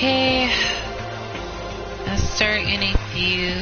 Okay, let's start in a few.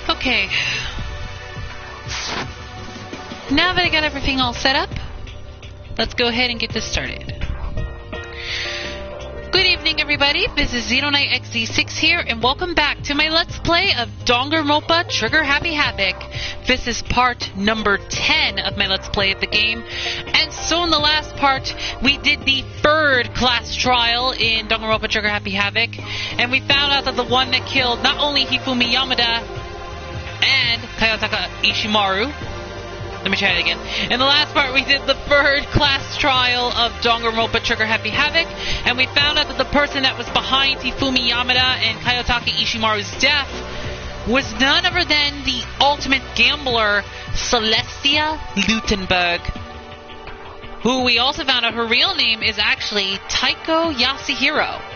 Okay. Now that I got everything all set up, let's go ahead and get this started. Good evening, everybody. This is Xenoknight XZ6 here, and welcome back to my Let's Play of Danganronpa Trigger Happy Havoc. This is part number 10 of my Let's Play of the game. And so in the last part, we did the third class trial in Danganronpa Trigger Happy Havoc, and we found out that the one that killed not only Hifumi Yamada and Kayotaka Ishimaru. Let me try it again. In the last part, we did the third class trial of Danganronpa Trigger Happy Havoc, and we found out that the person that was behind Hifumi Yamada and Kayotaka Ishimaru's death was none other than the ultimate gambler, Celestia Lutenberg, who we also found out her real name is actually Taiko Yasuhiro.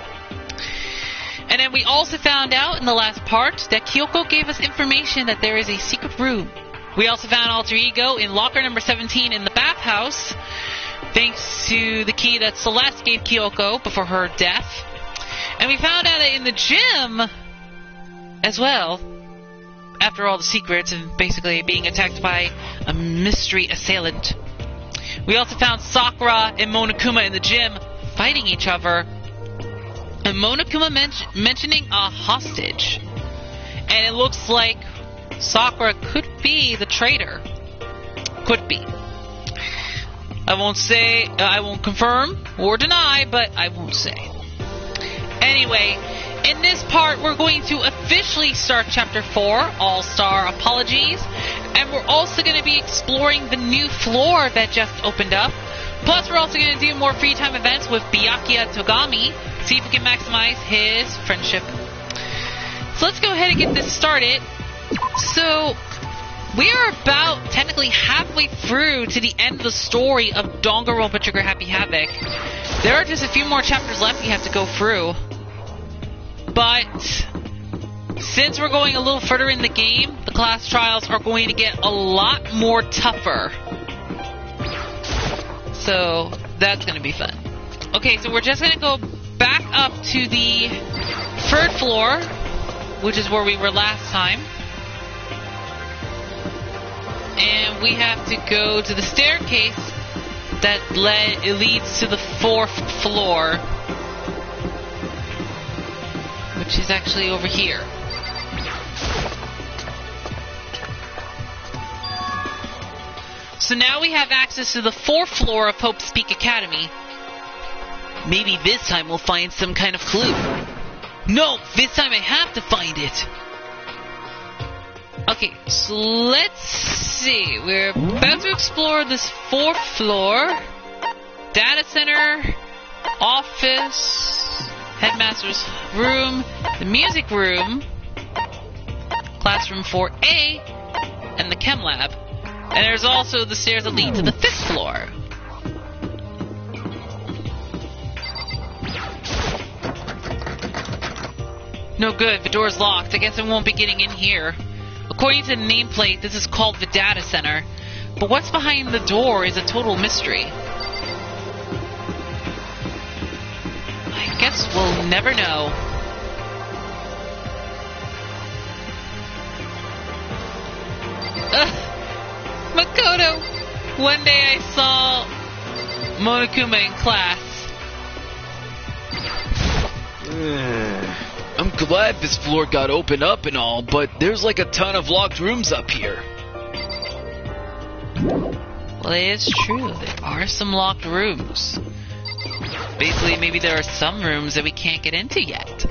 And then we also found out in the last part that Kyoko gave us information that there is a secret room. We also found Alter Ego in locker number 17 in the bathhouse, thanks to the key that Celeste gave Kyoko before her death. And we found out that in the gym, as well, after all the secrets and basically being attacked by a mystery assailant. We also found Sakura and Monokuma in the gym fighting each other. And Monokuma mentioning a hostage. And it looks like Sakura could be the traitor. Could be. I won't confirm or deny, but I won't say. Anyway, in this part, we're going to officially start Chapter 4, All-Star Apologies. And we're also going to be exploring the new floor that just opened up. Plus, we're also going to do more free time events with Byakuya Togami. See if we can maximize his friendship. So let's go ahead and get this started. So, we are about technically halfway through to the end of the story of Danganronpa Trigger Happy Havoc. There are just a few more chapters left we have to go through. But since we're going a little further in the game, the class trials are going to get a lot more tougher. So, that's going to be fun. Okay, so we're just going to go back up to the third floor, which is where we were last time. And we have to go to the staircase that leads to the fourth floor, which is actually over here. So now we have access to the fourth floor of Hope's Peak Academy. Maybe this time we'll find some kind of clue. No, this time I have to find it. Okay, so let's see. We're about to explore this fourth floor. data center, office, headmaster's room, the music room, classroom 4A, and the Chem Lab. And there's also the stairs that lead to the 5th floor. No good, the door's locked. I guess I won't be getting in here. According to the nameplate, this is called the data center. But what's behind the door is a total mystery. I guess we'll never know. Makoto! One day I saw Monokuma in class. I'm glad this floor got opened up and all, but there's like a ton of locked rooms up here. Well, it is true. There are some locked rooms. Basically, maybe there are some rooms that we can't get into yet.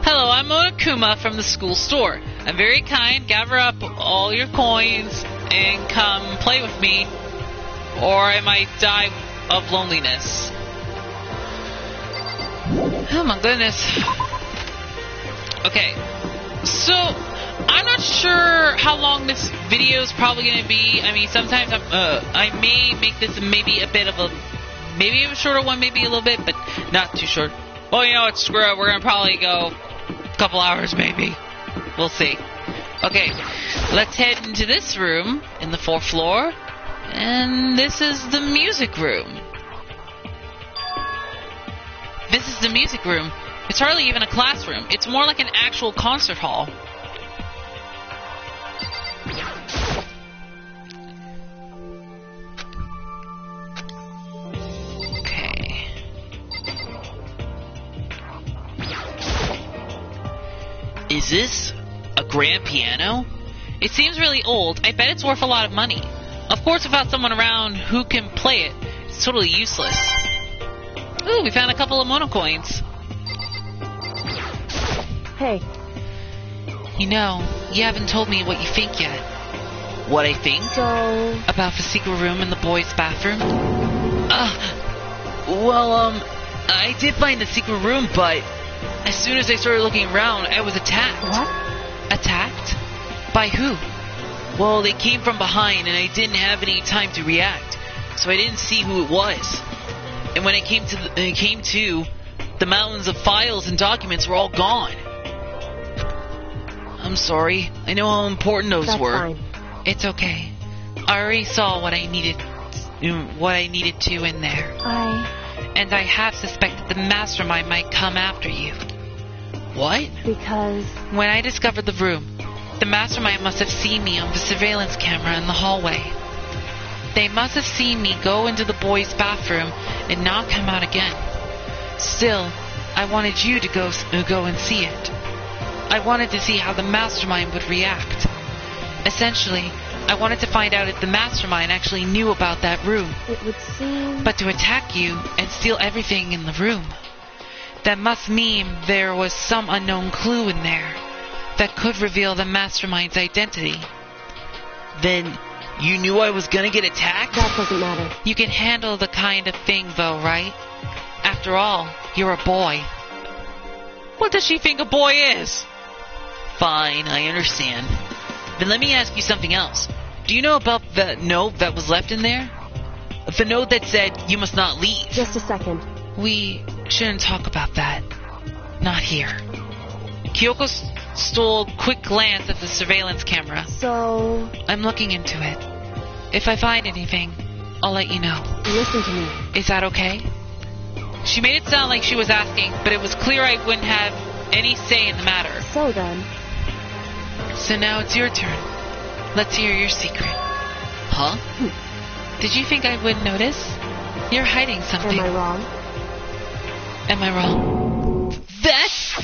Hello, I'm Monokuma from the school store. I'm very kind. Gather up all your coins and come play with me, or I might die of loneliness. Oh my goodness. Okay, so I'm not sure how long this video is probably going to be. I mean, sometimes I may make this maybe a shorter one, maybe a little bit, but not too short. Well, you know what, screw it. We're going to probably go a couple hours maybe. We'll see. Okay, let's head into this room in the 4th floor, and this is the music room. This is the music room. It's hardly even a classroom. It's more like an actual concert hall. Okay. Is this a grand piano? It seems really old. I bet it's worth a lot of money. Of course, without someone around who can play it, it's totally useless. Ooh, we found a couple of monocoins. Hey. You know, you haven't told me what you think yet. What I think? So... About the secret room in the boys' bathroom? I did find the secret room, but as soon as I started looking around, I was attacked. What? Attacked? By who? Well, they came from behind, and I didn't have any time to react, so I didn't see who it was. And when it came to, the mountains of files and documents were all gone. I'm sorry. I know how important those were. Fine. It's okay. I already saw what I needed to in there. And I have suspected the mastermind might come after you. What? Because... When I discovered the room, the mastermind must have seen me on the surveillance camera in the hallway. They must have seen me go into the boys' bathroom and not come out again. Still, I wanted you to go and see it. I wanted to see how the mastermind would react. Essentially, I wanted to find out if the mastermind actually knew about that room. It would seem... But to attack you and steal everything in the room, that must mean there was some unknown clue in there that could reveal the mastermind's identity. Then you knew I was gonna get attacked? That doesn't matter. You can handle the kind of thing, though, right? After all, you're a boy. What does she think a boy is? Fine, I understand. Then let me ask you something else. Do you know about the note that was left in there? The note that said, you must not leave. Just a second. We shouldn't talk about that. Not here. Kyoko stole a quick glance at the surveillance camera. So... I'm looking into it. If I find anything, I'll let you know. Listen to me. Is that okay? She made it sound like she was asking, but it was clear I wouldn't have any say in the matter. So then... So now it's your turn. Let's hear your secret. Huh? Did you think I wouldn't notice? You're hiding something. Am I wrong? Am I wrong? That's...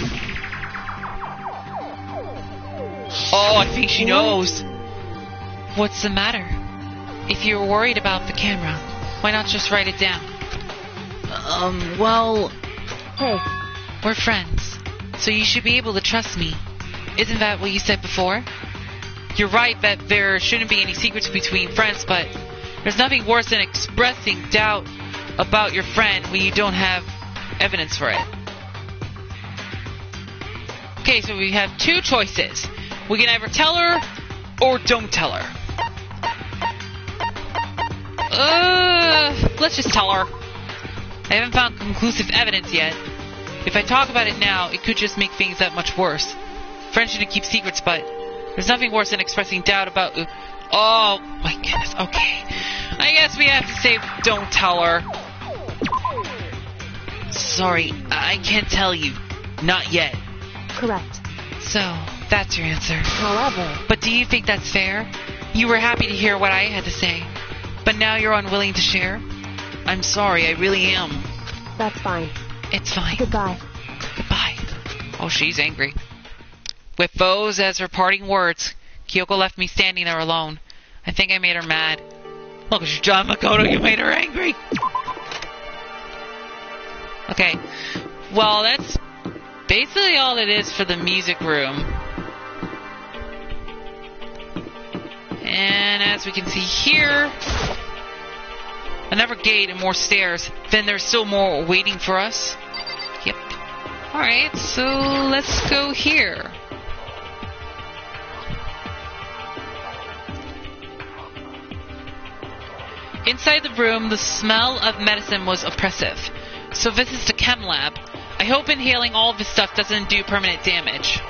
Oh, I think she knows. What's the matter? If you're worried about the camera, why not just write it down? Well... Hey. We're friends, so you should be able to trust me. Isn't that what you said before? You're right that there shouldn't be any secrets between friends, but there's nothing worse than expressing doubt about your friend when you don't have evidence for it. Okay, so we have two choices. We can either tell her or don't tell her. Let's just tell her. I haven't found conclusive evidence yet. If I talk about it now, it could just make things that much worse. Friends shouldn't keep secrets, but there's nothing worse than expressing doubt about... Oh, my goodness. Okay. I guess we have to say don't tell her. Sorry, I can't tell you. Not yet. Correct. So, that's your answer. However... But do you think that's fair? You were happy to hear what I had to say, but now you're unwilling to share? I'm sorry, I really am. That's fine. It's fine. Goodbye. Goodbye. Oh, she's angry. With those as her parting words, Kyoko left me standing there alone. I think I made her mad. Look at you, John Makoto, you made her angry! Okay. Well, that's basically all it is for the music room. And as we can see here, another gate and more stairs. Then there's still more waiting for us. Yep. Alright, so let's go here. Inside the room, the smell of medicine was oppressive. So this is the Chem Lab. I hope inhaling all of this stuff doesn't do permanent damage.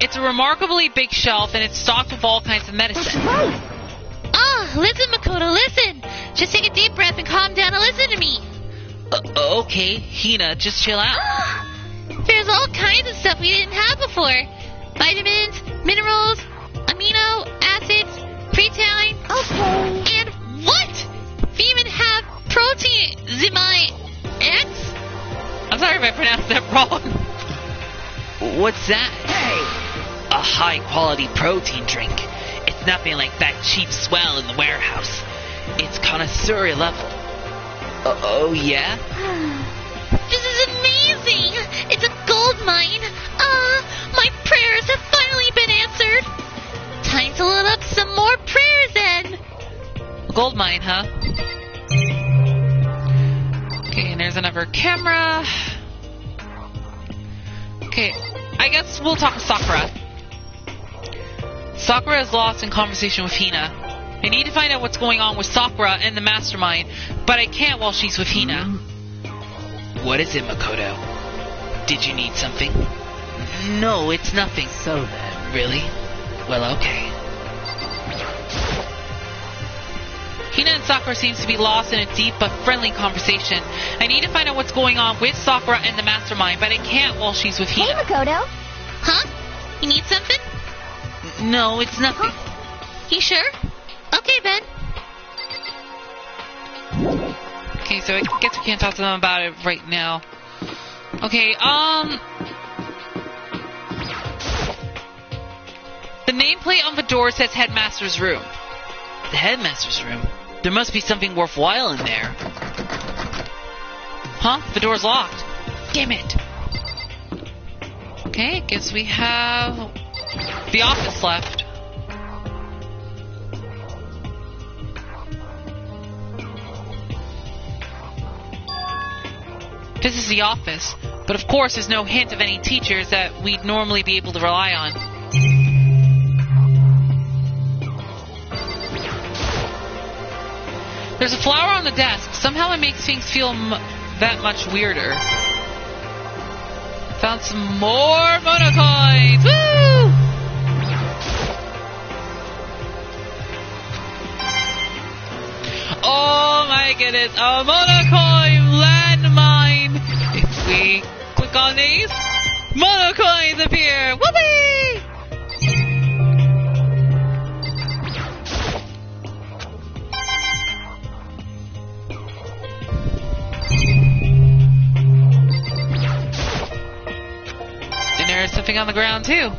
It's a remarkably big shelf, and it's stocked with all kinds of medicine. Listen, Makoto, listen! Just take a deep breath and calm down and listen to me. Okay, Hina, just chill out. There's all kinds of stuff we didn't have before. Vitamins, minerals, amino acids, protein. Okay. And what? We even have protein, X? I'm sorry if I pronounced that wrong. What's that? A high-quality protein drink. It's nothing like that cheap swell in the warehouse. It's connoisseur level. Oh, yeah? This is amazing! It's a gold mine! My prayers have finally been answered! Time to load up some more prayers then! A gold mine, huh? Okay, and there's another camera. Okay, I guess we'll talk to Sakura. Sakura is lost in conversation with Hina. I need to find out what's going on with Sakura and the mastermind, but I can't while she's with Hina. What is it, Makoto? Did you need something? No, it's nothing. So then. Really? Well, okay. Hina and Sakura seems to be lost in a deep but friendly conversation. I need to find out what's going on with Sakura and the mastermind, but I can't while she's with Hina. Hey, Makoto. Huh? You need something? No, it's nothing. You sure? Okay, then. Okay, so I guess we can't talk to them about it right now. Okay, the nameplate on the door says Headmaster's Room. The Headmaster's Room? There must be something worthwhile in there. Huh? The door's locked. Damn it. Okay, guess we have the office left. This is the office, but of course there's no hint of any teachers that we'd normally be able to rely on. There's a flower on the desk. Somehow it makes things feel that much weirder. Found some more monocoins! Woo! Oh my goodness, a monocoin landmine! If we click on these, monocoins appear! Whoopee! And there's something on the ground too.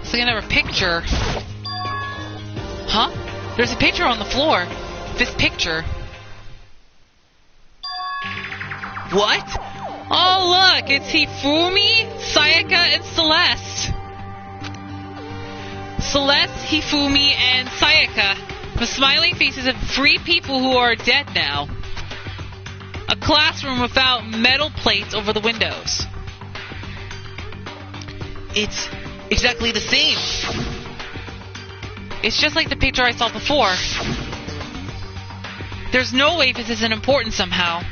It's like another picture. Huh? There's a picture on the floor. This picture. What? Oh, look, it's Hifumi, Sayaka, and Celeste. Celeste, Hifumi, and Sayaka. The smiling faces of 3 people who are dead now. A classroom without metal plates over the windows. It's exactly the same. It's just like the picture I saw before. There's no way this isn't important somehow.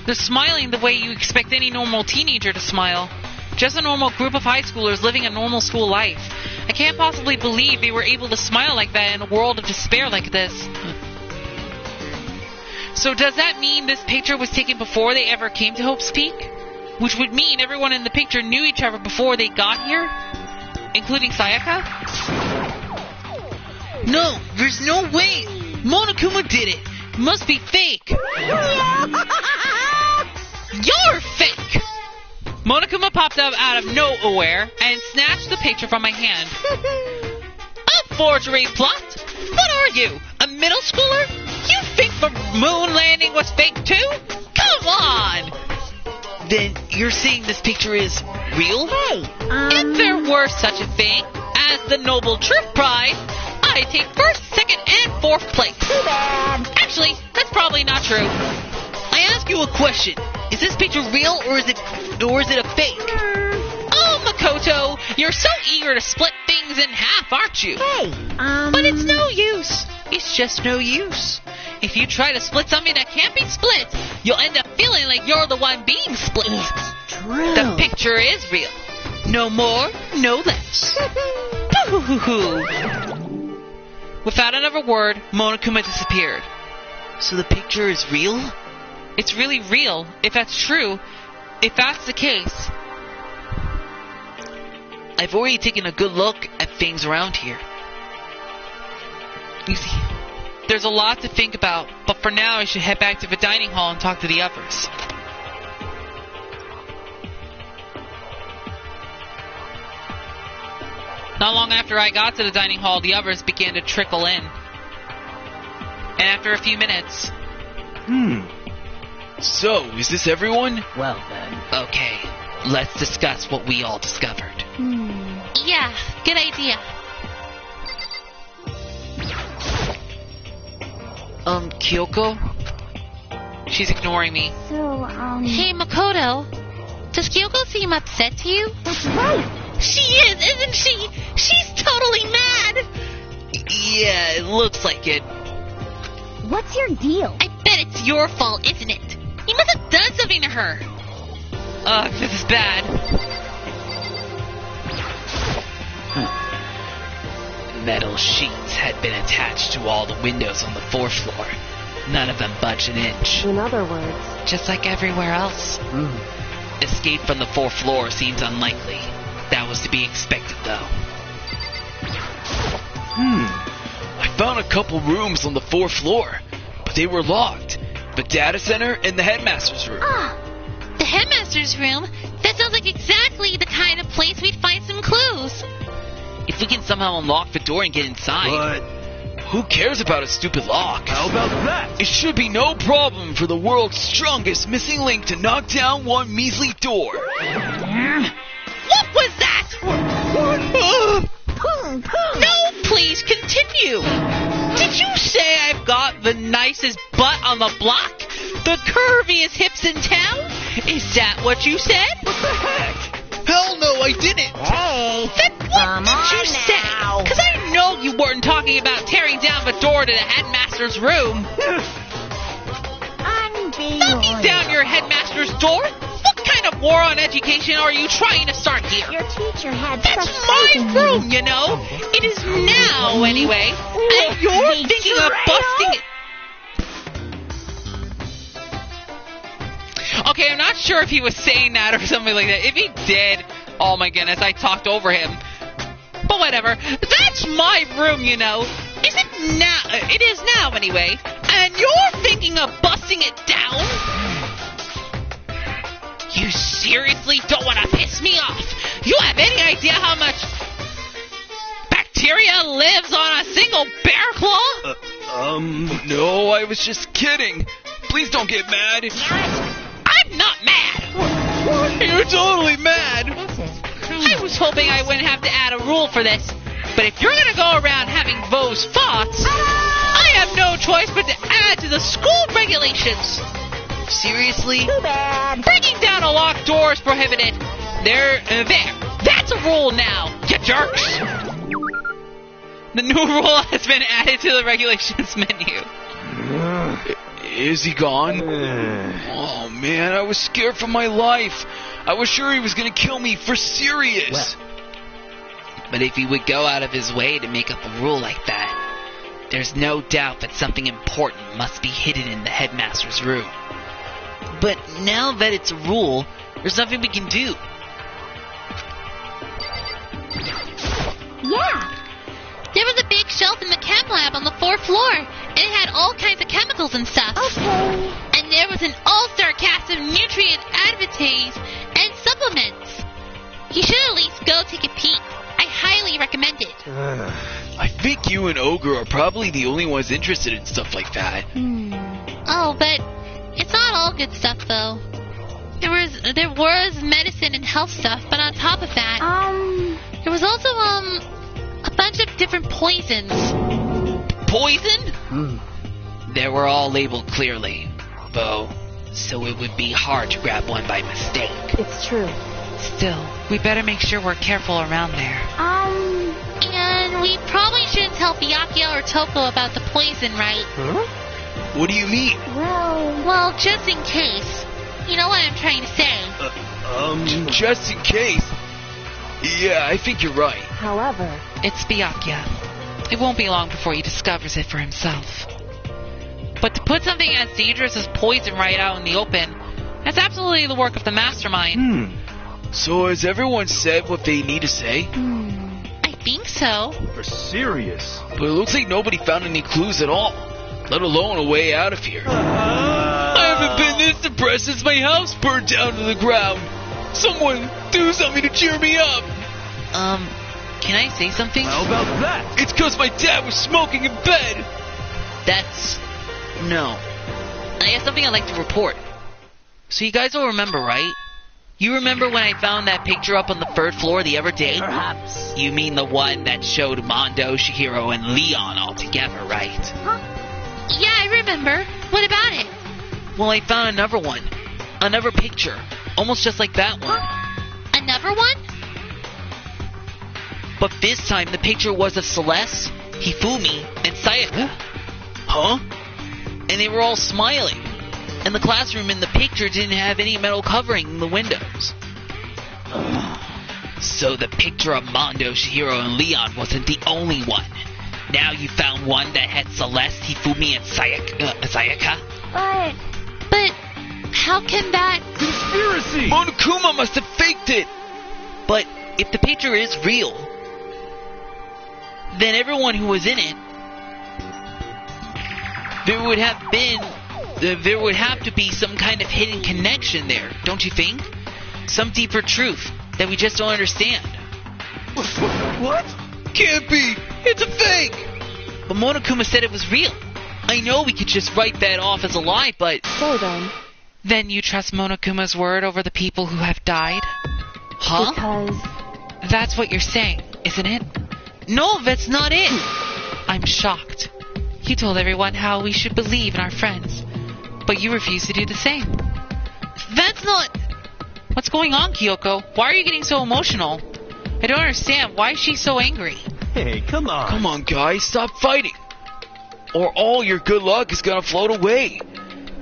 They're smiling the way you expect any normal teenager to smile. Just a normal group of high schoolers living a normal school life. I can't possibly believe they were able to smile like that in a world of despair like this. So does that mean this picture was taken before they ever came to Hope's Peak? Which would mean everyone in the picture knew each other before they got here? Including Sayaka? No, there's no way. Monokuma did it. Must be fake. You're fake! Monokuma popped up out of nowhere and snatched the picture from my hand. A forgery plot? What are you, a middle schooler? You think the moon landing was fake too? Come on! Then you're saying this picture is real? Hey, If there were such a thing as the Noble Truth Prize, I'd take first, second, and fourth place. too bad. Actually, that's probably not true. I ask you a question. Is this picture real or is it a fake? Oh, Makoto, you're so eager to split things in half, aren't you? Hey, But it's no use. It's just no use. If you try to split something that can't be split, you'll end up feeling like you're the one being split. It's true. The picture is real. No more, no less. Boo-hoo-hoo-hoo. Without another word, Monokuma disappeared. So the picture is real? It's really real, if that's true. If that's the case. I've already taken a good look at things around here. You see, there's a lot to think about, but for now I should head back to the dining hall and talk to the others. Not long after I got to the dining hall, the others began to trickle in. And after a few minutes... So, is this everyone? Well then. Okay, let's discuss what we all discovered. Yeah, good idea. Kyoko? She's ignoring me. So, Hey, Makoto. Does Kyoko seem upset to you? that's right. She is, isn't she? She's totally mad. Yeah, it looks like it. What's your deal? I bet it's your fault, isn't it? You must have done something to her. Ugh, this is bad. Metal sheets had been attached to all the windows on the 4th floor. None of them budged an inch. In other words, Just like everywhere else. Escape from the 4th floor seems unlikely. That was to be expected, though. I found a couple rooms on the 4th floor, but they were locked. The data center and the headmaster's room. The headmaster's room? That sounds like exactly the kind of place we'd find some clues. If we can somehow unlock the door and get inside... But who cares about a stupid lock? How about that? It should be no problem for the world's strongest missing link to knock down one measly door. What was that? No, please continue. Did you say I've got the nicest butt on the block? The curviest hips in town? Is that what you said? What the heck? Hell no, I didn't. hey, Then what did you say? Because I know you weren't talking about tearing down the door to the headmaster's room. Knocking down your headmaster's door? What kind of war on education are you trying to start here? your teacher had That's such faith in my you. room, you know. It is now, anyway. And you're thinking of busting it. Okay, I'm not sure if he was saying that or something like that. If he did, oh my goodness, I talked over him. But whatever. That's my room, you know. Is it now? It is now, anyway. And you're thinking of busting it down? You seriously don't want to piss me off? You have any idea how much bacteria lives on a single bear claw? No, I was just kidding. Please don't get mad. I'm not mad. You're totally mad. This is crazy. I was hoping I wouldn't have to add a rule for this. But if you're gonna go around having those thoughts, I have no choice but to add to the school regulations. Seriously? Too bad. Breaking down a locked door is prohibited. There. That's a rule now, you jerks. The new rule has been added to the regulations menu. Is he gone? Oh man, I was scared for my life. I was sure he was gonna kill me for serious. But if he would go out of his way to make up a rule like that, there's no doubt that something important must be hidden in the headmaster's room. But now that it's a rule, there's nothing we can do. Yeah. There was a big shelf in the Chem Lab on the 4th floor, and it had all kinds of chemicals and stuff. Okay. And there was an all-star cast of nutrient advertise and supplements. You should at least go take a peek. I highly recommend it. I think you and Ogre are probably the only ones interested in stuff like that. Oh, but it's not all good stuff, though. There was medicine and health stuff, but on top of that, there was also, a bunch of different poisons. Poison? They were all labeled clearly, though, so it would be hard to grab one by mistake. It's true. Still, we better make sure we're careful around there. And we probably shouldn't tell Byakuya or Toko about the poison, right? What do you mean? Well, just in case. You know what I'm trying to say. Just in case. Yeah, I think you're right. However, It's Byakuya. It won't be long before he discovers it for himself. But to put something as dangerous as poison right out in the open, that's absolutely the work of the mastermind. So has everyone said what they need to say? I think so. For serious? But it looks like nobody found any clues at all, let alone a way out of here. I haven't been this depressed since my house burned down to the ground. Someone do something to cheer me up. Can I say something? How about that? It's 'cause my dad was smoking in bed. No. I have something I'd like to report. So you guys all remember, right? You remember when I found that picture up on the 3rd floor the other day? perhaps. You mean the one that showed Mondo, Shihiro, and Leon all together, right? Yeah, I remember. What about it? Well, I found another one. Another picture. Almost just like that one. Another one? But this time the picture was of Celeste, Hifumi, and Sayaka. Huh? And they were all smiling. And the classroom in the picture didn't have any metal covering the windows. So the picture of Mondo, Shihiro, and Leon wasn't the only one. Now you found one that had Celeste, Hifumi, and Sayaka. But how can that... Conspiracy! Monokuma must have faked it. But if the picture is real, then everyone who was in it, there would have to be some kind of hidden connection there, don't you think? Some deeper truth that we just don't understand. What? Can't be. It's a fake. But Monokuma said it was real. I know we could just write that off as a lie, but... So then, Then you trust Monokuma's word over the people who have died? Huh? because That's what you're saying, isn't it? No, that's not it. I'm shocked. You told everyone how we should believe in our friends, but you refuse to do the same. That's not... What's going on, Kyoko? Why are you getting so emotional? I don't understand. Why is she so angry? Hey, come on. Come on, guys, stop fighting. Or all your good luck is gonna float away.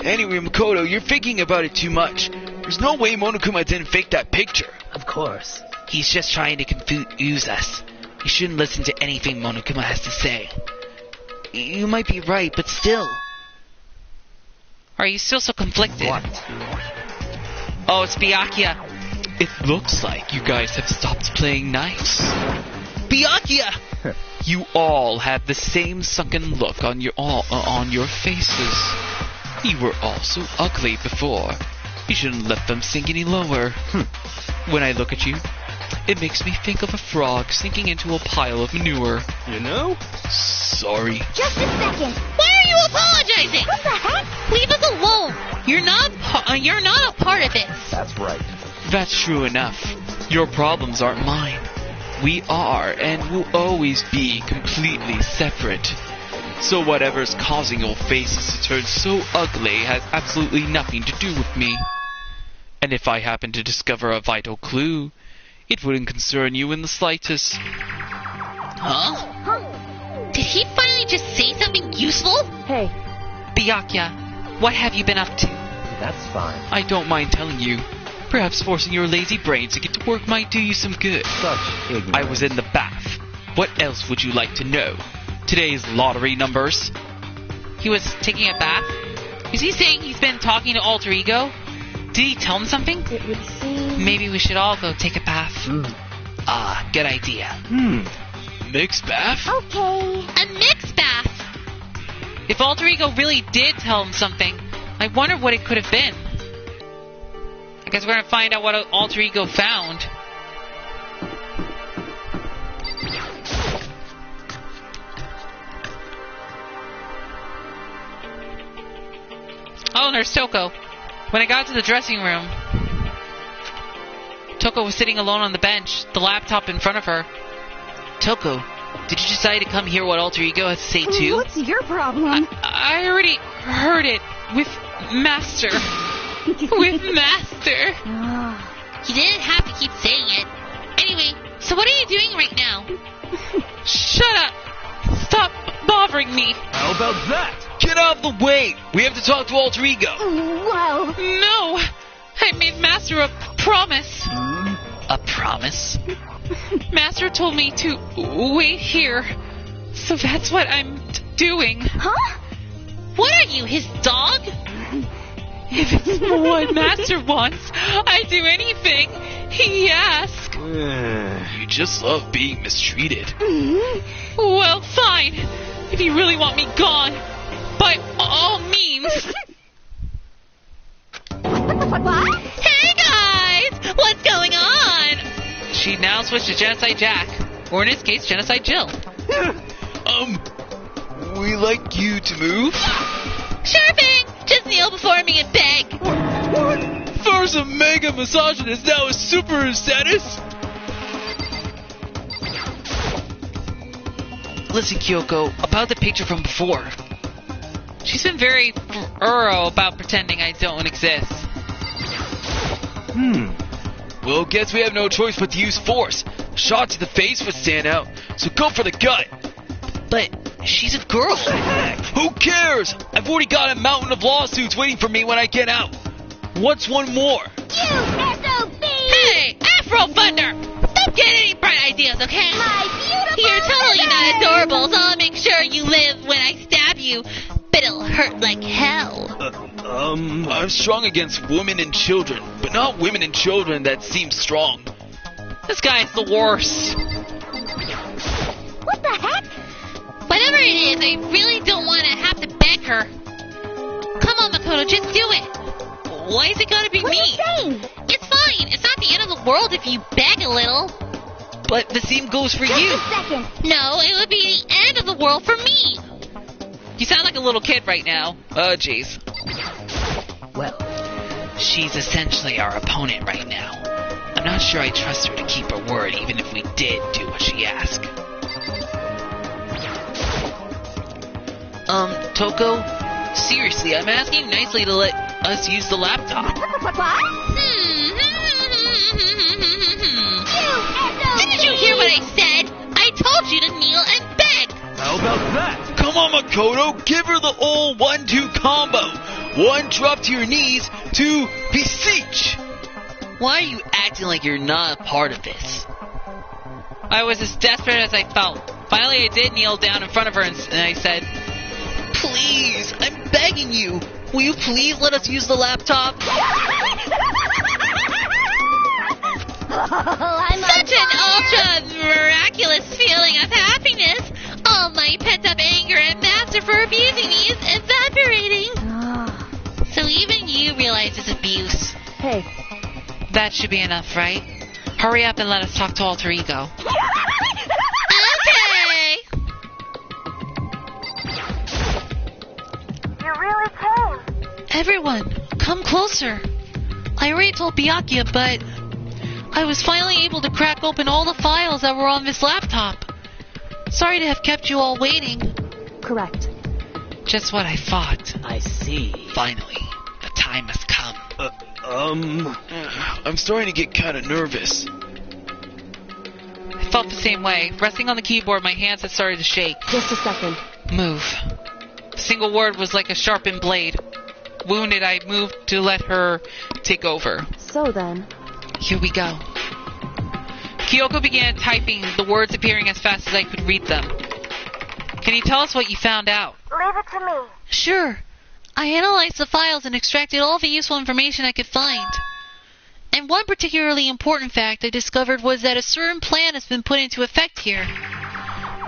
Anyway, Makoto, you're thinking about it too much. There's no way Monokuma didn't fake that picture. Of course. He's just trying to confuse us. You shouldn't listen to anything Monokuma has to say. You might be right, but still. Are you still so conflicted? What? Oh, it's Byakuya. It looks like you guys have stopped playing nice. Byakuya! You all have the same sunken look on your faces. You were all so ugly before. You shouldn't let them sink any lower. When I look at you, It makes me think of a frog sinking into a pile of manure. You know? Sorry. Just a second. Why are you apologizing? What the heck? Leave us alone. You're not a part of this. That's right. That's true enough. Your problems aren't mine. We are and will always be completely separate. So whatever's causing your faces to turn so ugly has absolutely nothing to do with me. And if I happen to discover a vital clue, it wouldn't concern you in the slightest. Huh? Did he finally just say something useful? Hey, Byakuya, what have you been up to? That's fine. I don't mind telling you. Perhaps forcing your lazy brains to get to work might do you some good. Such ignorance. I was in the bath. What else would you like to know? Today's lottery numbers? He was taking a bath? Is he saying he's been talking to Alter Ego? Did he tell him something? it would seem... Maybe we should all go take a bath. Good idea. Mixed bath? Okay. A mixed bath. If Alter Ego really did tell him something, I wonder what it could have been. I guess we're gonna find out what Alter Ego found. Oh, and there's Toko. When I got to the dressing room, Toko was sitting alone on the bench, the laptop in front of her. Toko, did you decide to come hear what Alter Ego has to say too? What's your problem? I already heard it with Master. With Master. You didn't have to keep saying it. Anyway, so what are you doing right now? Shut up! Stop bothering me! How about that? Get out of the way! We have to talk to Alter Ego! Well, No! I made Master a promise. A promise? Master told me to wait here. So that's what I'm doing. huh? What are you, his dog? If it's what Master wants, I'd do anything he asks. You just love being mistreated. Well, fine. If you really want me gone, by all means. What? Hey guys! What's going on? She now switched to Genocide Jack, or in his case, Genocide Jill. We like you to move? Sure thing! Just kneel before me and beg. First a mega misogynist, now a super status? Listen, Kyoko, about the picture from before. She's been very thorough about pretending I don't exist. Well, guess we have no choice but to use force. A shot to the face would stand out, so go for the gut. But she's a girl. Who cares? I've already got a mountain of lawsuits waiting for me when I get out. What's one more? You SOB! Hey, Afro Thunder! Don't get any bright ideas, okay? My beautiful You're totally not husband! adorable, so I'll make sure you live when I stab you. But it'll hurt like hell. I'm strong against women and children, but not women and children that seem strong. This guy's the worst. What the heck? Whatever it is, I really don't want to have to beg her. Come on, Makoto, just do it. Why is it gotta be What are me? you saying? It's fine. It's not the end of the world if you beg a little. But the same goes for Just you. a second. No, it would be the end of the world for me. You sound like a little kid right now. Jeez. Well, she's essentially our opponent right now. I'm not sure I trust her to keep her word even if we did do what she asked. Toko, seriously, I'm asking you nicely to let us use the laptop. What? Didn't you hear what I said? I told you to kneel and beg. How about that? Come on, Makoto, give her the old 1-2 combo. 1, drop to your knees. 2, beseech. Why are you acting like you're not a part of this? I was as desperate as I felt. Finally, I did kneel down in front of her and I said, Please, I'm begging you. Will you please let us use the laptop? Such an ultra miraculous feeling of happiness. All my pent up anger and Master for abusing me is evaporating. So even you realize it's abuse. Hey, that should be enough, right? Hurry up and let us talk to Alter Ego. Okay. You really came. Everyone, come closer. I already told Byakuya, but I was finally able to crack open all the files that were on this laptop. Sorry to have kept you all waiting. Correct. Just what I thought. I see. Finally, The time has come. I'm starting to get kind of nervous. I felt the same way. Resting on the keyboard, my hands had started to shake. Just a second. Move. A single word was like a sharpened blade. Wounded, I moved to let her take over. So then, Here we go. Kyoko began typing, the words appearing as fast as I could read them. Can you tell us what you found out? Leave it to me. Sure. I analyzed the files and extracted all the useful information I could find. And one particularly important fact I discovered was that a certain plan has been put into effect here.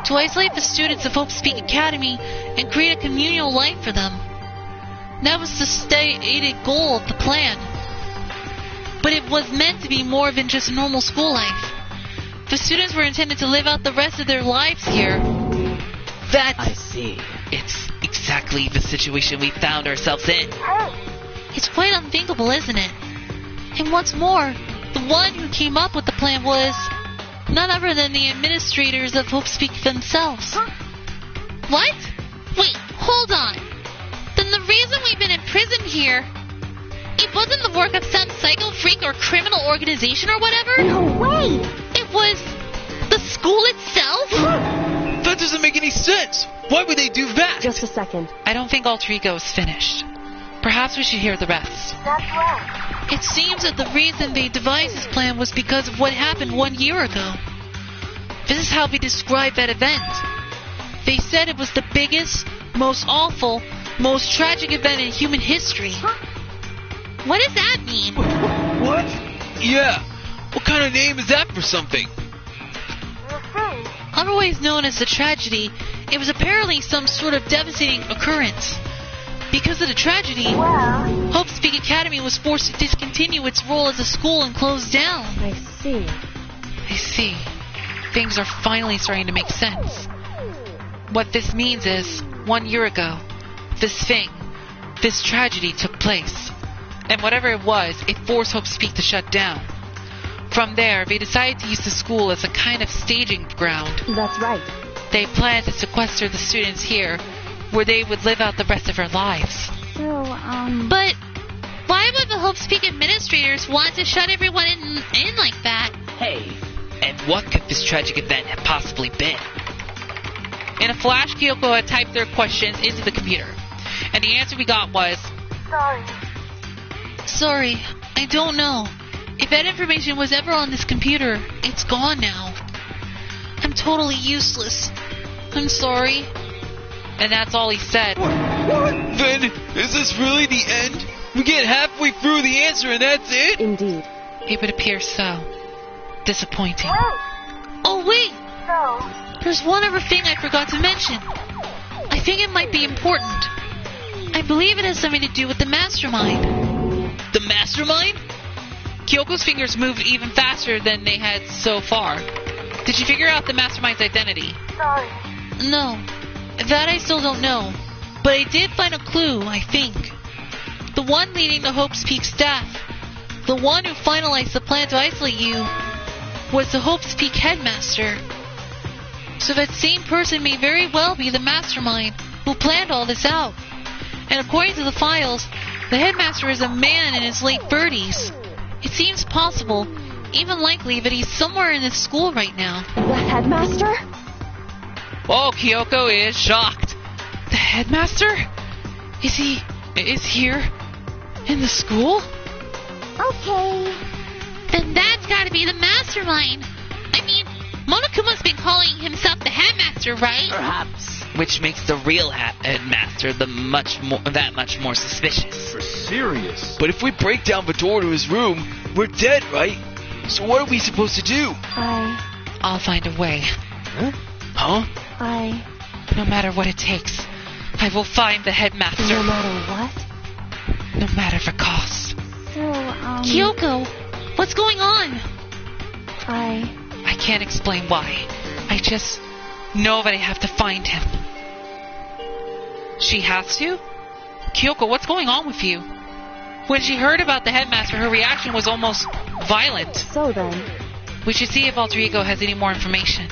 To isolate the students of Hope Speak Academy and create a communal life for them. That was the stated goal of the plan. But it was meant to be more than just a normal school life. The students were intended to live out the rest of their lives here. I see. It's exactly the situation we found ourselves in. It's quite unthinkable, isn't it? And what's more, the one who came up with the plan was none other than the administrators of Hope Speak themselves. What? Wait, hold on. Then the reason we've been imprisoned here, it wasn't the work of some psycho freak or criminal organization or whatever? No way. It was the school itself? That doesn't make any sense. Why would they do that? just a second. I don't think Alter Ego is finished. Perhaps we should hear the rest. That's right. It seems that the reason they devised this plan was because of what happened 1 year ago. This is how they described that event. They said it was the biggest, most awful, most tragic event in human history. What does that mean? What? Yeah. What kind of name is that for something? You see. Otherwise known as the tragedy, it was apparently some sort of devastating occurrence. Because of the tragedy, Well, Hope Speak Academy was forced to discontinue its role as a school and close down. I see. I see. Things are finally starting to make sense. What this means is, 1 year ago, this tragedy took place. And whatever it was, it forced Hope Speak to shut down. From there, they decided to use the school as a kind of staging ground. That's right. They planned to sequester the students here, where they would live out the rest of their lives. so, But why would the Hope Speak administrators want to shut everyone in like that? Hey, and what could this tragic event have possibly been? In a flash, Kyoko had typed their questions into the computer. And the answer we got was, sorry. Sorry, I don't know. If that information was ever on this computer, it's gone now. I'm totally useless. I'm sorry. and that's all he said. Then, is this really the end? We get halfway through the answer and that's it? Indeed. It would appear so. Disappointing. Oh, wait! So, There's one other thing I forgot to mention. I think it might be important. I believe it has something to do with the mastermind. The mastermind? Kyoko's fingers moved even faster than they had so far. Did you figure out the mastermind's identity? sorry. No, that I still don't know. But I did find a clue, I think. The one leading the Hope's Peak staff, the one who finalized the plan to isolate you, was the Hope's Peak headmaster. So that same person may very well be the mastermind who planned all this out. And according to the files, the headmaster is a man in his late 30s. It seems possible, even likely, that he's somewhere in this school right now. The headmaster? Oh, Kyoko is shocked. The headmaster? Is here? In the school? Okay. Then that's gotta be the mastermind. I mean, Monokuma's been calling himself the headmaster, right? Perhaps. Which makes the real headmaster that much more suspicious. For serious. But if we break down the door to his room, we're dead, right? So what are we supposed to do? I'll find a way. Huh? No matter what it takes, I will find the headmaster. No matter what? No matter the cost. So, Kyoko, what's going on? I can't explain why. I just know that I have to find him. She has to? Kyoko, what's going on with you? When she heard about the headmaster, her reaction was almost violent. So then, We should see if Alter Ego has any more information.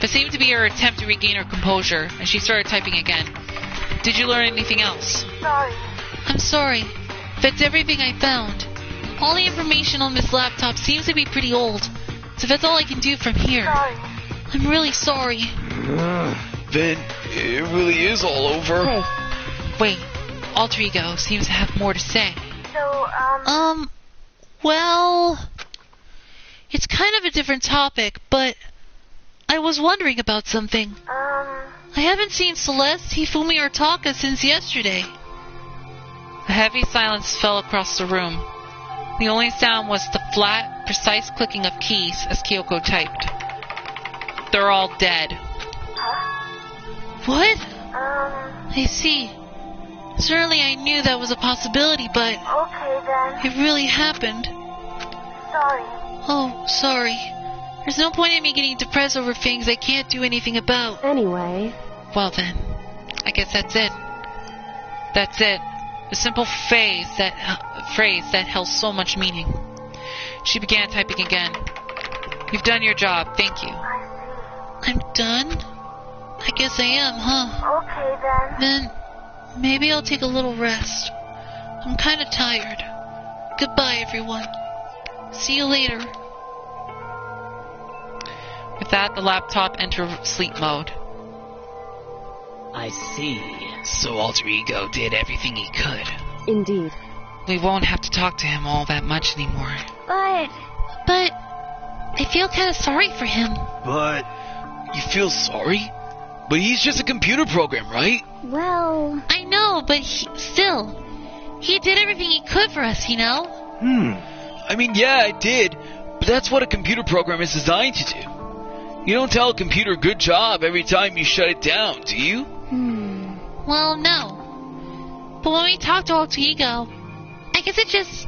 That seemed to be her attempt to regain her composure, and she started typing again. Did you learn anything else? Sorry. I'm sorry. That's everything I found. All the information on this laptop seems to be pretty old, so that's all I can do from here. Sorry. I'm really sorry. Then it really is all over. hey, Wait, Alter Ego seems to have more to say. So, Well, it's kind of a different topic, but I was wondering about something. I haven't seen Celeste, Hifumi, or Taka since yesterday. A heavy silence fell across the room. The only sound was the flat, precise clicking of keys as Kyoko typed. They're all dead. What? I see. Certainly I knew that was a possibility, but okay then. it really happened. Sorry. Oh, sorry. There's no point in me getting depressed over things I can't do anything about. anyway, Well then, I guess that's it. That's it. A simple phrase that held so much meaning. She began typing again. You've done your job, thank you. I'm done? I guess I am, huh? Okay then. Then maybe I'll take a little rest. I'm kind of tired. Goodbye, everyone. See you later. With that, the laptop entered sleep mode. I see. So Alter Ego did everything he could. indeed. We won't have to talk to him all that much anymore. But I feel kind of sorry for him. But You feel sorry? But he's just a computer program, right? Well, I know, but still, he did everything he could for us, you know? I mean, yeah, I did. But that's what a computer program is designed to do. You don't tell a computer good job every time you shut it down, do you? Well, no. But when we talked to Alter Ego, I guess it just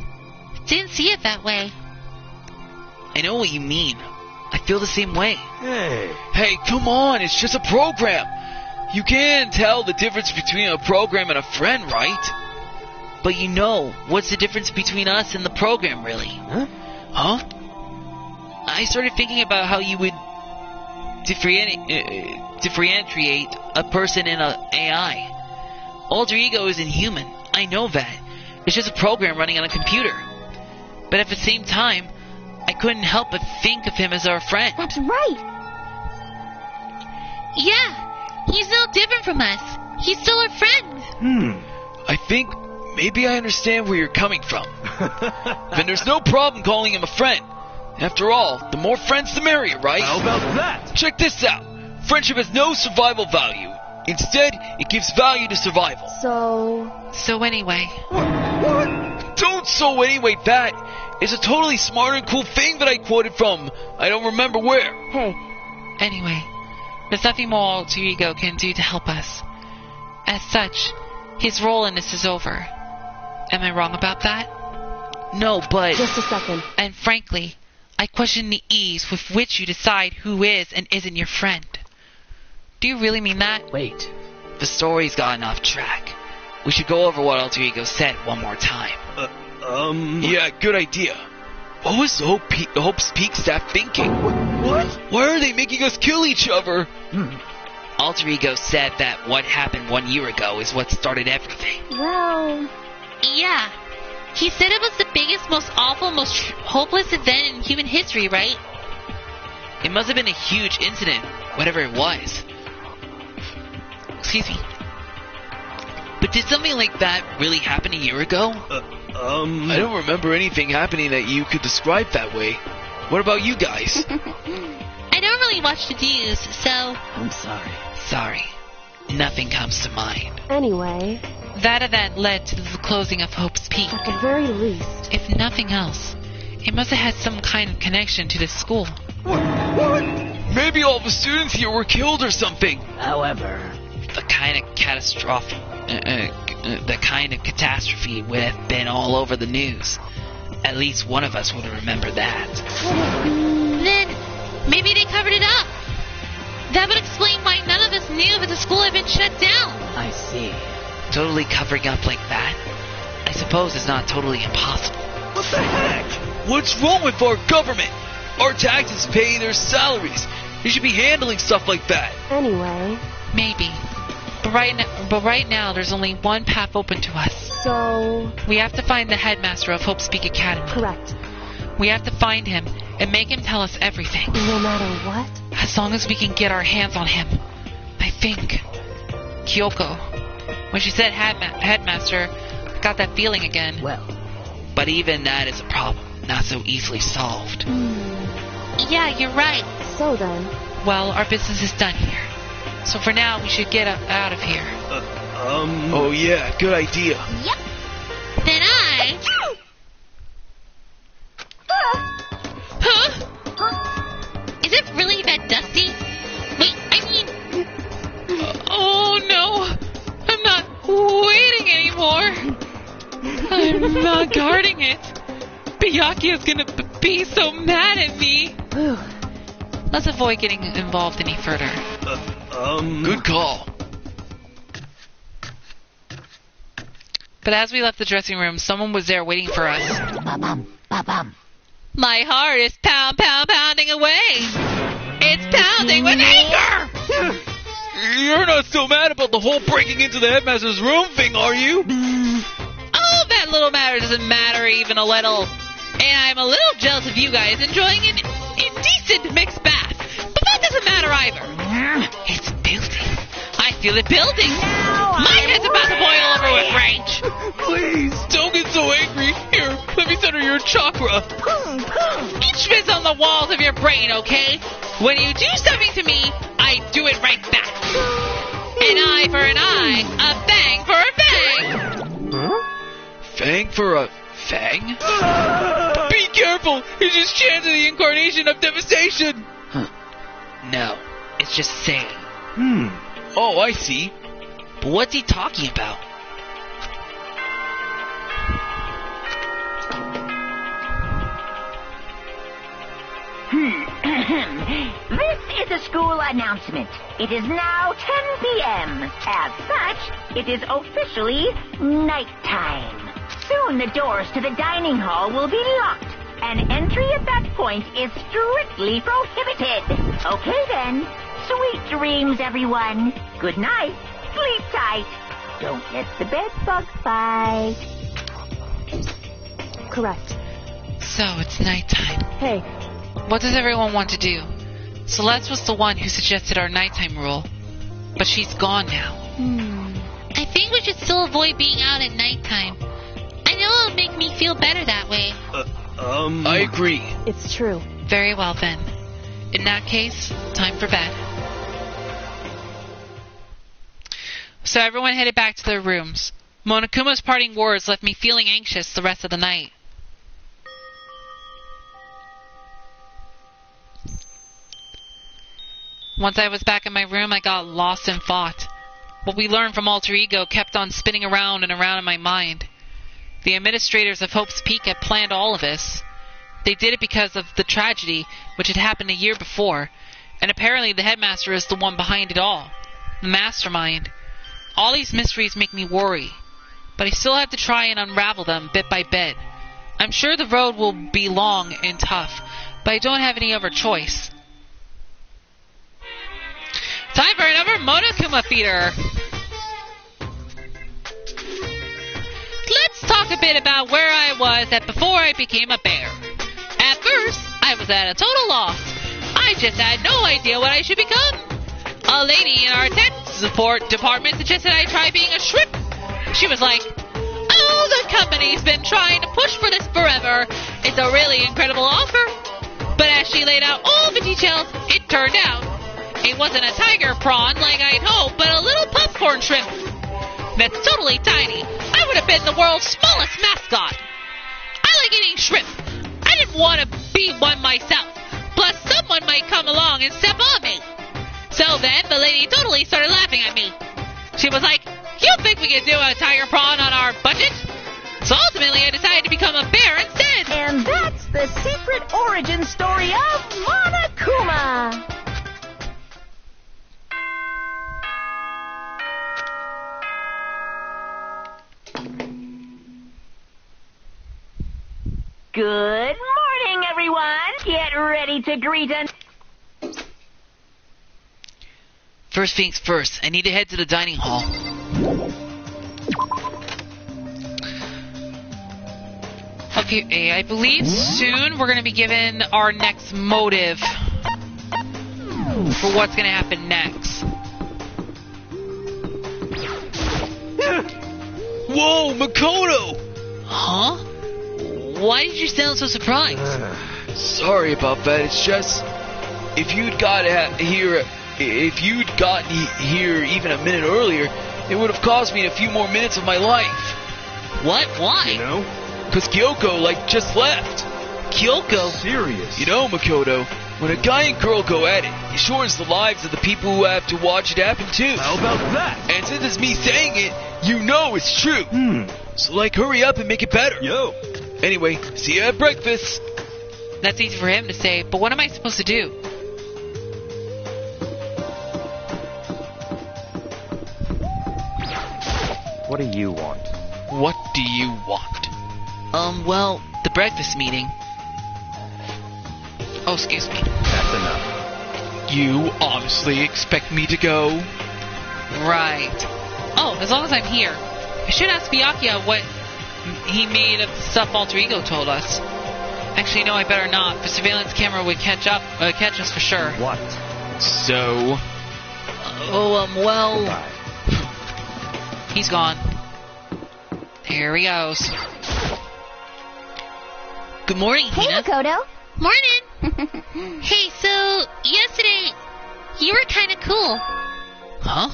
didn't see it that way. I know what you mean. I feel the same way. hey, Hey, come on, it's just a program. You can tell the difference between a program and a friend, right? But you know, what's the difference between us and the program, really? Huh? I started thinking about how you would differentiate a person in an AI. Alter Ego isn't human. I know that. It's just a program running on a computer. But at the same time, I couldn't help but think of him as our friend. that's right. Yeah, he's no different from us. He's still our friend. I think maybe I understand where you're coming from. Then there's no problem calling him a friend. After all, the more friends the merrier, right? how about that? Check this out. Friendship has no survival value. Instead, it gives value to survival. So anyway, Don't so anyway that. It's a totally smart and cool thing that I quoted from. I don't remember where. Hey, anyway, there's nothing more Alter Ego can do to help us. As such, his role in this is over. Am I wrong about that? No, but... just a second. And frankly, I question the ease with which you decide who is and isn't your friend. Do you really mean that? Wait. The story's gotten off track. We should go over what Alter Ego said one more time. Yeah, good idea. What was the Hope's Peak staff thinking? What? Why are they making us kill each other? Alter Ego said that what happened 1 year ago is what started everything. Well, Yeah. He said it was the biggest, most awful, most hopeless event in human history, right? It must have been a huge incident, whatever it was. Excuse me. But did something like that really happen a year ago? I don't remember anything happening that you could describe that way. What about you guys? I don't really watch the news, so... I'm sorry. Sorry. Nothing comes to mind. anyway, That event led to the closing of Hope's Peak. at the very least, If nothing else, it must have had some kind of connection to this school. Maybe all the students here were killed or something. However, the kind of catastrophe would have been all over the news. At least one of us would remember that. Then, maybe they covered it up. That would explain why none of us knew that the school had been shut down. I see. Totally covering up like that? I suppose it's not totally impossible. What the heck? What's wrong with our government? Our taxes pay their salaries. They should be handling stuff like that. Anyway, Maybe. But right now, there's only one path open to us. so... We have to find the headmaster of Hope's Peak Academy. Correct. We have to find him and make him tell us everything. No matter what? As long as we can get our hands on him. I think. Kyoko. When she said headmaster, I got that feeling again. Well, but even that is a problem. Not so easily solved. Yeah, you're right. So then... Well, our business is done here. So for now, we should get out of here. Oh yeah, good idea. Yep. Then I... Huh? Is it really that dusty? Wait, I mean... Oh no! I'm not waiting anymore! I'm not guarding it! Byakuya's gonna be so mad at me! Let's avoid getting involved any further. Good call. But as we left the dressing room, someone was there waiting for us. My heart is pounding away! It's pounding with anger! You're not so mad about the whole breaking into the headmaster's room thing, are you? Oh, that little matter doesn't matter even a little. And I'm a little jealous of you guys enjoying an indecent mixed bath. But that doesn't matter either. It's building. I feel it building. My head's about to boil over with rage. Please, don't get so angry. Here, let me center your chakra. It spits on the walls of your brain, okay? When you do something to me, I do it right back. An eye for an eye, a fang for a fang. Fang for a fang? Be careful! He's just chanting the incarnation of devastation! No, it's just saying. Oh, I see. But what's he talking about? This is a school announcement. It is now 10 p.m. As such, it is officially nighttime. Soon the doors to the dining hall will be locked, and entry at that point is strictly prohibited. Okay then. Sweet dreams, everyone. Good night. Sleep tight. Don't let the bed bug bite. Correct. So, it's nighttime. Hey, What does everyone want to do? Celeste was the one who suggested our nighttime rule. But she's gone now. I think we should still avoid being out at nighttime. I know it'll make me feel better that way. I agree. it's true. Very well then. In that case, time for bed. So everyone headed back to their rooms. Monokuma's parting words left me feeling anxious the rest of the night. Once I was back in my room, I got lost in thought. What we learned from Alter Ego kept on spinning around and around in my mind. The administrators of Hope's Peak had planned all of this. They did it because of the tragedy which had happened a year before, and apparently the headmaster is the one behind it all, the mastermind. All these mysteries make me worry, but I still have to try and unravel them bit by bit. I'm sure the road will be long and tough, but I don't have any other choice. Time for another Monokuma feeder. Let's talk a bit about where I was at before I became a bear. At first, I was at a total loss. I just had no idea what I should become. A lady in our tech support department suggested I try being a shrimp. She was like, "Oh, the company's been trying to push for this forever. It's a really incredible offer." But as she laid out all the details, it turned out it wasn't a tiger prawn like I'd hoped, but a little popcorn shrimp. That's totally tiny. I would have been the world's smallest mascot. I like eating shrimp. I didn't want to be one myself. Plus, someone might come along and step on me. So then, the lady totally started laughing at me. She was like, "You think we could do a tiger prawn on our budget?" So ultimately, I decided to become a bear instead. And that's the secret origin story of Monokuma. Good morning, everyone. Get ready to greet an... First things first, I need to head to the dining hall. Okay, I believe soon we're going to be given our next motive for what's going to happen next. Whoa, Makoto! Huh? Why did you sound so surprised? Sorry about that. It's just if you'd gotten here even a minute earlier, it would have cost me a few more minutes of my life. What? Why? You know? Cause Kyoko just left. Kyoko? Serious. You know, Makoto, when a guy and girl go at it shortens the lives of the people who have to watch it happen too. How about that? And since it's me saying it, you know it's true. So hurry up and make it better. Yo. Anyway, see you at breakfast. That's easy for him to say, but what am I supposed to do? What do you want? What do you want? Well, the breakfast meeting. Oh, excuse me. That's enough. You honestly expect me to go? Right. Oh, as long as I'm here. I should ask Byakuya what he made of the stuff Alter Ego told us. Actually, no, I better not. The surveillance camera would catch us for sure. What? So? Well... Goodbye. He's gone. There he goes. Good morning, Hey, Hina. Makoto. Morning. Hey, so yesterday you were kind of cool. Huh?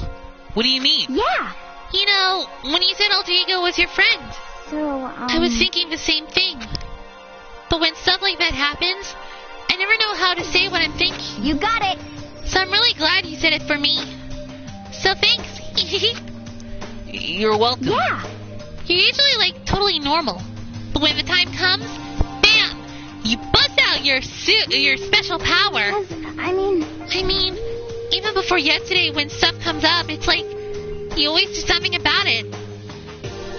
What do you mean? Yeah. You know, when you said Alter Ego was your friend. So, I was thinking the same thing. But when stuff like that happens, I never know how to say what I'm thinking. You got it. So I'm really glad you said it for me. So thanks. You're welcome. Yeah. You're usually totally normal. But when the time comes, bam! You bust out your special power. I mean, even before yesterday when stuff comes up, it's like you always do something about it.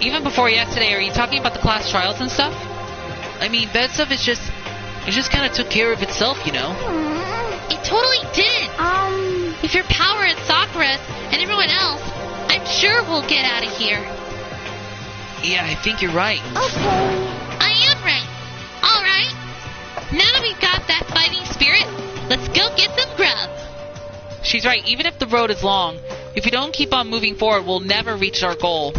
Even before yesterday, are you talking about the class trials and stuff? I mean, that stuff is just... It just kind of took care of itself, you know? It totally did. With your power and Sakura's and everyone else, I'm sure we'll get out of here. Yeah, I think you're right. okay. I am right. All right. Now that we've got that fighting spirit, let's go get some grub. She's right. Even if the road is long, if we don't keep on moving forward, we'll never reach our goal.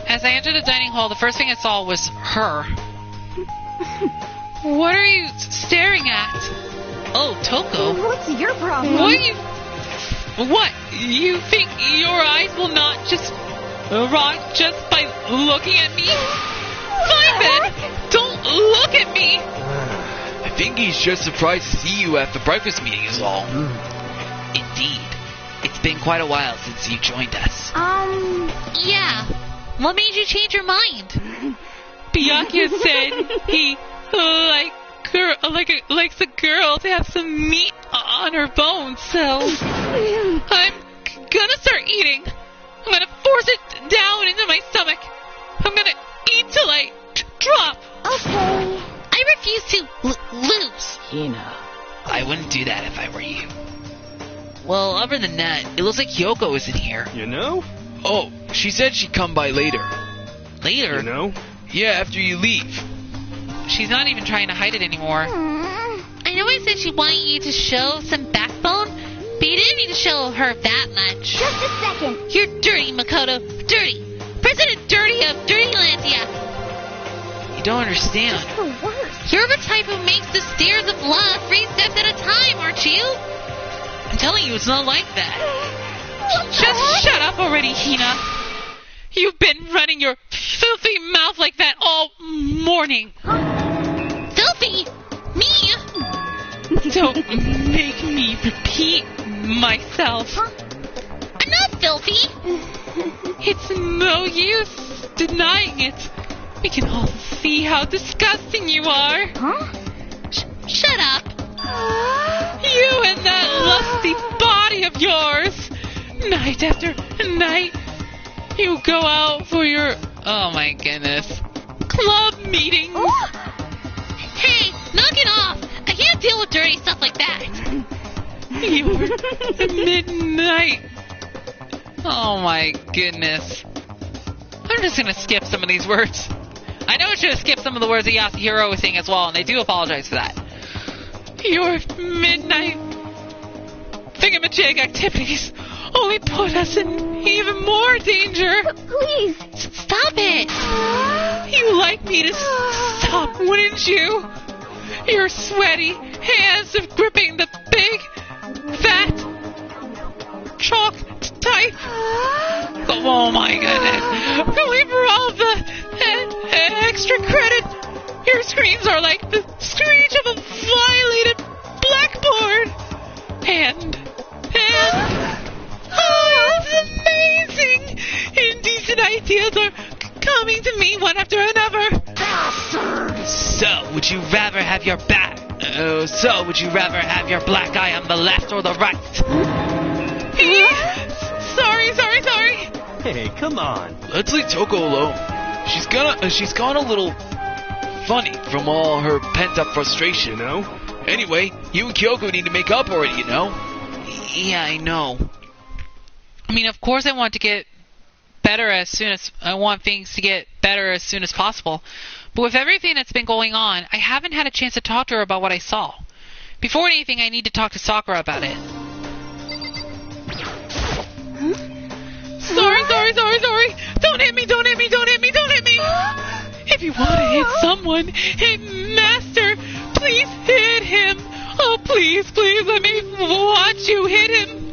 As I entered the dining hall, the first thing I saw was her. What are you staring at? Oh, Toko. What's your problem? What? You think your eyes will not just rot just by looking at me? Fine then! Don't look at me! I think he's just surprised to see you at the breakfast meeting is all. Indeed. It's been quite a while since you joined us. Yeah. What made you change your mind? Byakuya said he likes a girl to have some meat on her bones, so I'm gonna start eating. I'm gonna force it down into my stomach. I'm gonna eat till I drop. Okay. I refuse to lose. Hina. I wouldn't do that if I were you. Well, other than that, it looks like Kyoko isn't here. You know? Oh, she said she'd come by later. Later? You know? Yeah, after you leave. She's not even trying to hide it anymore. I know I said she wanted you to show some backbone, but you didn't need to show her that much. Just a second. You're dirty, Makoto. Dirty. President Dirty of Dirtylandia. You don't understand. Just the worst. You're the type who makes the stairs of love 3 steps at a time, aren't you? I'm telling you, it's not like that. Just shut up already, Hina. You've been running your filthy mouth like that all morning. Filthy? Me? Don't make me repeat myself. I'm not filthy. It's no use denying it. We can all see how disgusting you are. Shut up. You and that lusty body of yours. Night after night, you go out for your, oh my goodness, club meetings. Hey, knock it off. I can't deal with dirty stuff like that. Your midnight. Oh my goodness. I'm just gonna skip some of these words. I know I should have skipped some of the words that Yasuhiro was saying as well, and I do apologize for that. Your midnight thingamajig activities only put us in even more danger. Please. Stop it. You like me to stop, wouldn't you? Your sweaty hands of gripping the big, fat, chalk type. Oh my goodness. Going for all the extra credit. Your screens are like the screech of a violated blackboard. And oh, it's amazing. Indecent ideas are coming to me one after another. So, would you rather have your black eye on the left or the right? Sorry. Hey, come on. Let's leave Toko alone. She's gone a little funny from all her pent-up frustration, you know? Anyway, you and Kyoko need to make up already, you know? Yeah, I know. I mean, of course I want to get better I want things to get better as soon as possible. But with everything that's been going on, I haven't had a chance to talk to her about what I saw. Before anything, I need to talk to Sakura about it. Sorry. Don't hit me. If you want to hit someone, hit Master. Please hit him. Oh, please, let me watch you hit him.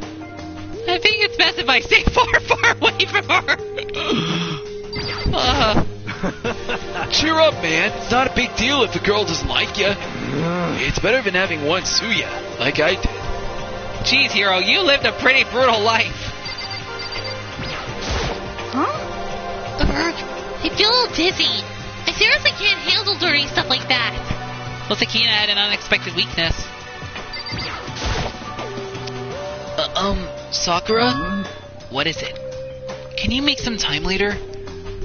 I think it's best if I stay far away from her. Cheer up, man. It's not a big deal if the girl doesn't like you. It's better than having one sue ya, like I did. Jeez, Hero, you lived a pretty brutal life. I feel a little dizzy. I seriously can't handle dirty stuff like that. Well, Sakina had an unexpected weakness. Sakura? What is it? Can you make some time later?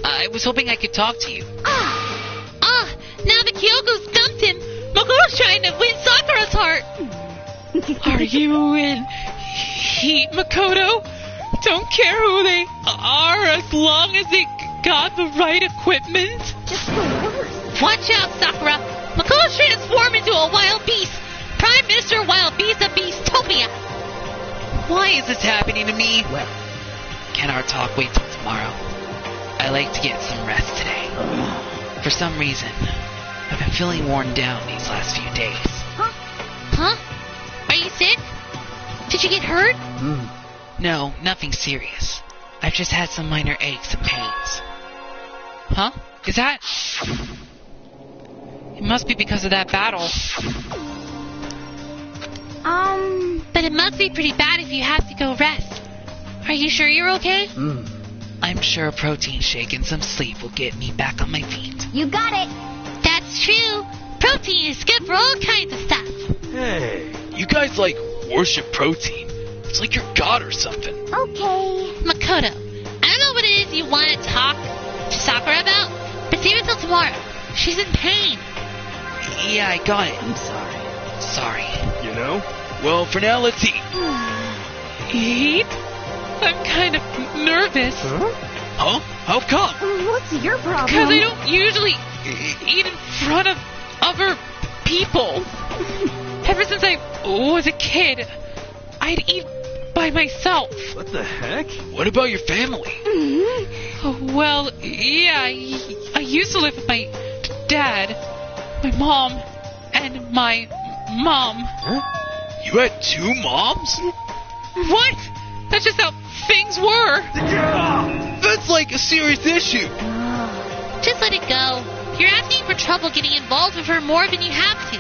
I was hoping I could talk to you. Now that Kyoko's dumped him, Makoto's trying to win Sakura's heart. Are you in heat, Makoto? Don't care who they are as long as they got the right equipment? Just the worst. Watch out, Sakura. Makoto's transformed into a wild beast. Prime Minister Wild Beast of Beastopia. Why is this happening to me? Well, Can our talk wait till tomorrow? I like to get some rest today. For some reason, I've been feeling worn down these last few days. Huh? Are you sick? Did you get hurt? No, nothing serious. I've just had some minor aches and pains. Huh? Is that... It must be because of that battle. But it must be pretty bad if you have to go rest. Are you sure you're okay? I'm sure a protein shake and some sleep will get me back on my feet. You got it. That's true. Protein is good for all kinds of stuff. hey. You guys, worship protein. It's like you're God or something. Okay. Makoto, I don't know what it is you want to talk to Sakura about, but save it till tomorrow. She's in pain. Yeah, I got it. I'm sorry. Sorry. You know? Well, for now, let's eat. Eat? I'm kind of nervous. Huh? How come? What's your problem? Because I don't usually eat in front of other people. Ever since I was a kid, I'd eat by myself. What the heck? What about your family? Oh, well, yeah, I used to live with my dad, my mom, and my mom. You had two moms? What? That's just how things were. That's like a serious issue. Just let it go. You're asking for trouble getting involved with her more than you have to.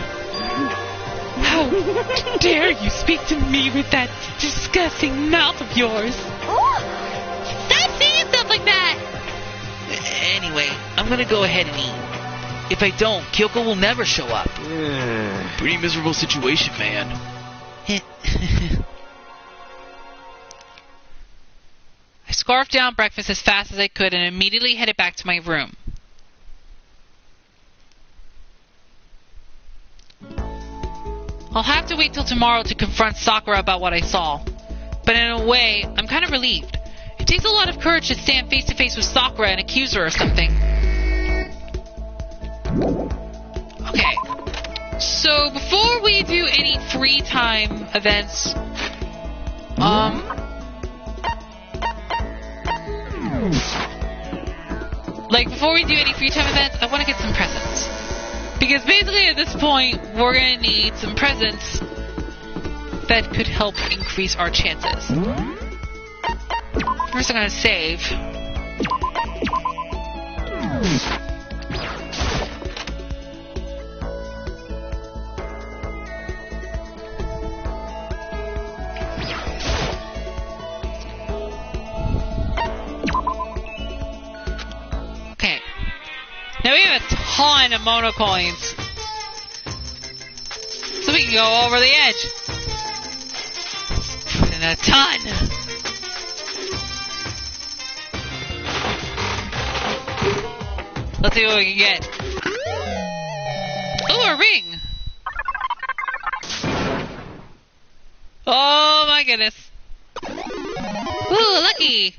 How dare you speak to me with that disgusting mouth of yours? Stop saying stuff like that! Anyway, I'm gonna go ahead and eat. If I don't, Kyoko will never show up. Pretty miserable situation, man. I scarfed down breakfast as fast as I could and immediately headed back to my room. I'll have to wait till tomorrow to confront Sakura about what I saw. But in a way, I'm kind of relieved. It takes a lot of courage to stand face to face with Sakura and accuse her of something. Okay. So before we do any free time events, before we do any free time events, I want to get some presents. Because basically at this point, we're going to need some presents that could help increase our chances. First I'm going to save. Okay. Now we have a ton of mono coins. So we can go over the edge. Put in a ton. Let's see what we can get. Oh, a ring. Oh my goodness. Ooh, lucky.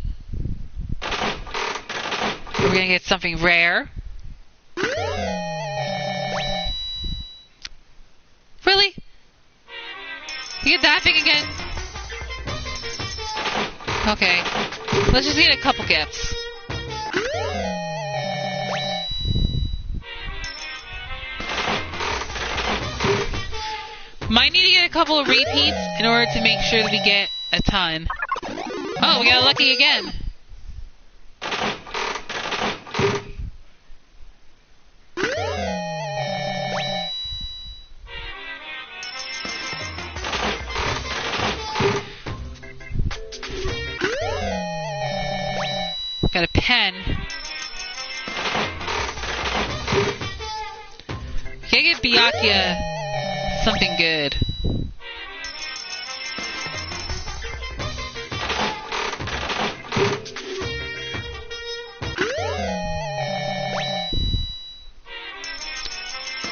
We're gonna get something rare. Really? You get that thing again? Okay. Let's just get a couple gifts. Might need to get a couple of repeats in order to make sure that we get a ton. Oh, we got lucky again. Got a pen. Can I get Byakuya something good?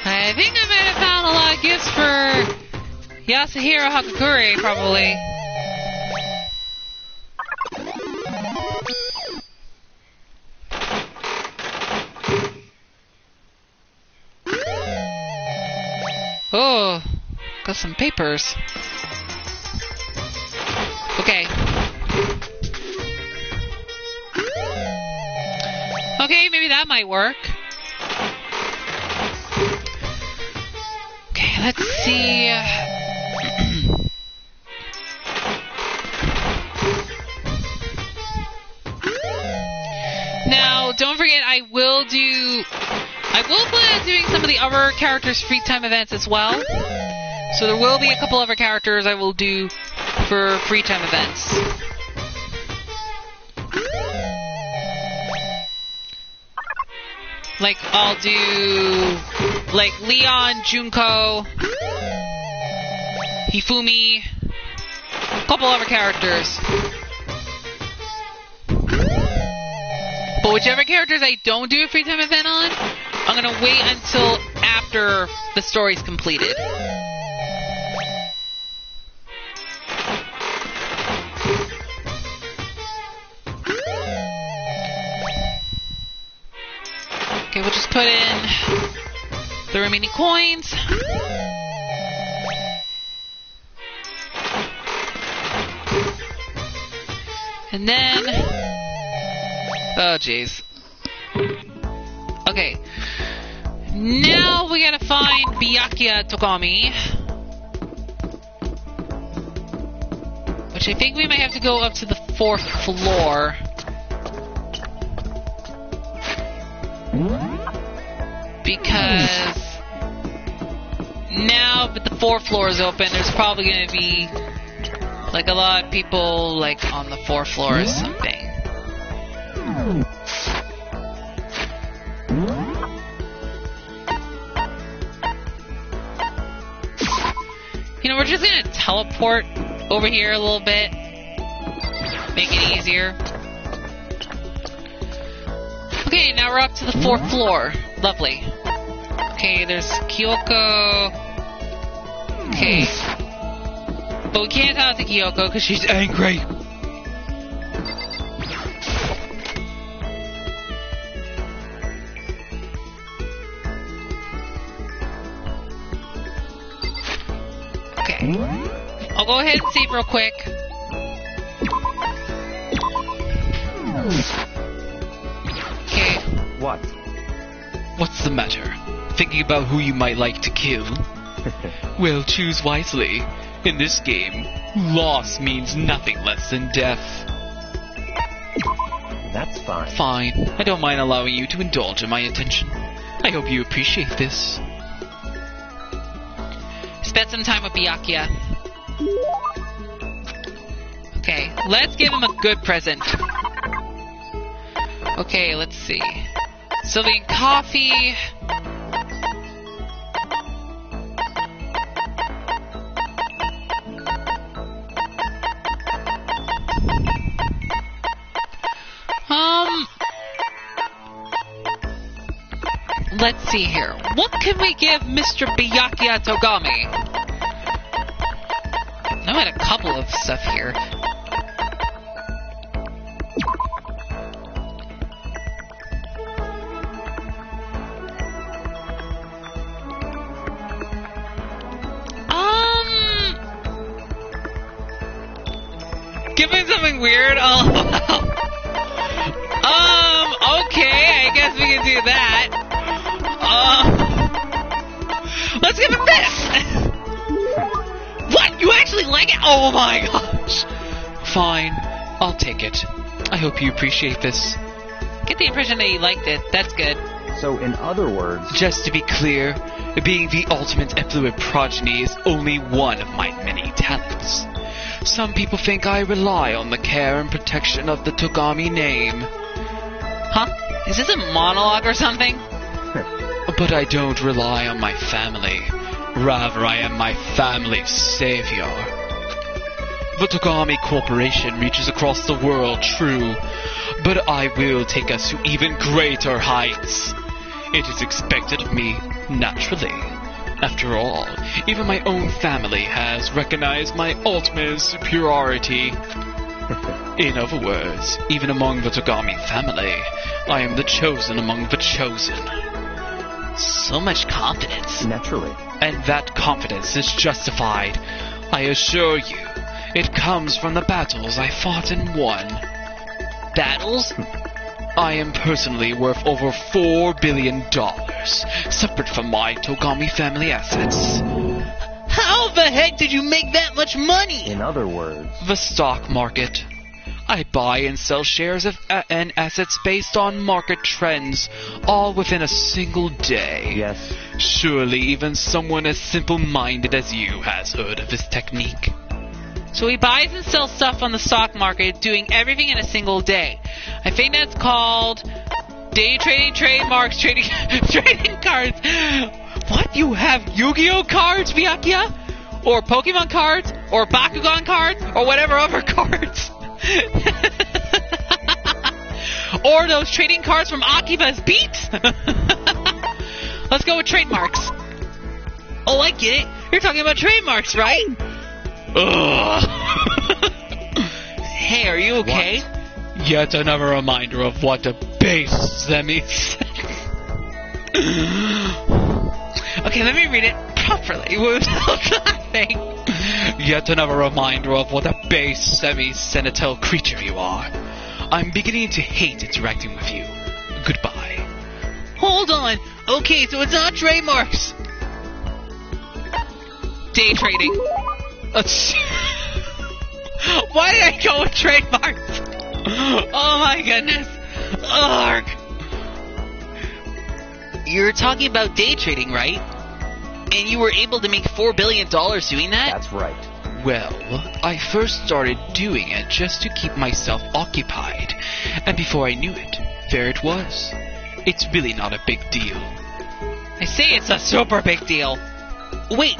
I think I might have found a lot of gifts for Yasuhiro Hakakure, probably. Oh, got some papers. Okay. Okay, maybe that might work. Okay, let's see. Now, don't forget, I will plan on doing some of the other characters' free time events as well. So there will be a couple other characters I will do for free time events. Like, I'll do, like, Leon, Junko, Hifumi, a couple other characters. But whichever characters I don't do a free time event on, I'm gonna wait until after the story's completed. Okay, we'll just put in the remaining coins. And then... oh, jeez. Okay. Now we gotta find Byakuya Togami. Which I think we might have to go up to the 4th floor. Because now with the 4th floor is open, there's probably going to be like a lot of people like on the 4th floor or something. You know, we're just going to teleport over here a little bit. Make it easier. Okay, now we're up to the 4th floor. Lovely. Okay, there's Kyoko. Okay. But we can't talk to Kyoko because she's angry. Okay. I'll go ahead and save real quick. Okay. What? What's the matter? Thinking about who you might like to kill? Well, choose wisely. In this game, loss means nothing less than death. That's fine. Fine. I don't mind allowing you to indulge in my attention. I hope you appreciate this. Spend some time with Byakuya. Okay, let's give him a good present. Okay, let's see. Sylvian coffee. Let's see here. What can we give Mr. Byakuya Togami? I had a couple of stuff here. Give me something weird. Okay, I guess we can do that. Let's give him this! What? You actually like it? Oh my gosh! Fine, I'll take it. I hope you appreciate this. Get the impression that you liked it. That's good. So, in other words... Just to be clear, being the ultimate effluent progeny is only one of my many talents. Some people think I rely on the care and protection of the Togami name. Huh? Is this a monologue or something? But I don't rely on my family. Rather, I am my family's savior. The Togami Corporation reaches across the world, true, but I will take us to even greater heights. It is expected of me, naturally. After all, even my own family has recognized my ultimate superiority. In other words, even among the Togami family, I am the chosen among the chosen. So much confidence. Naturally. And that confidence is justified. I assure you, it comes from the battles I fought and won. Battles? I am personally worth over $4 billion, separate from my Togami family assets. How the heck did you make that much money? In other words... The stock market. I buy and sell shares of and assets based on market trends, all within a single day. Yes. Surely even someone as simple-minded as you has heard of this technique. So he buys and sells stuff on the stock market, doing everything in a single day. I think that's called day trading, trademarks, trading cards. What? You have Yu-Gi-Oh cards, Byakuya? Or Pokemon cards? Or Bakugan cards? Or whatever other cards? Or those trading cards from Akiba's Beat? Let's go with trademarks. Oh, I get it. You're talking about trademarks, right? Ugh. Hey, are you okay? What? Yet another reminder of what a base semi. Okay, let me read it properly without laughing. Yet another reminder of what a base semi-senatorial creature you are. I'm beginning to hate interacting with you. Goodbye. Hold on. Okay, so it's not trademarks. Day trading. Why did I go with trademarks? Oh my goodness. Ugh. You're talking about day trading, right? And you were able to make $4 billion doing that? That's right. Well, I first started doing it just to keep myself occupied, and before I knew it, there it was. It's really not a big deal. I say it's a super big deal. Wait,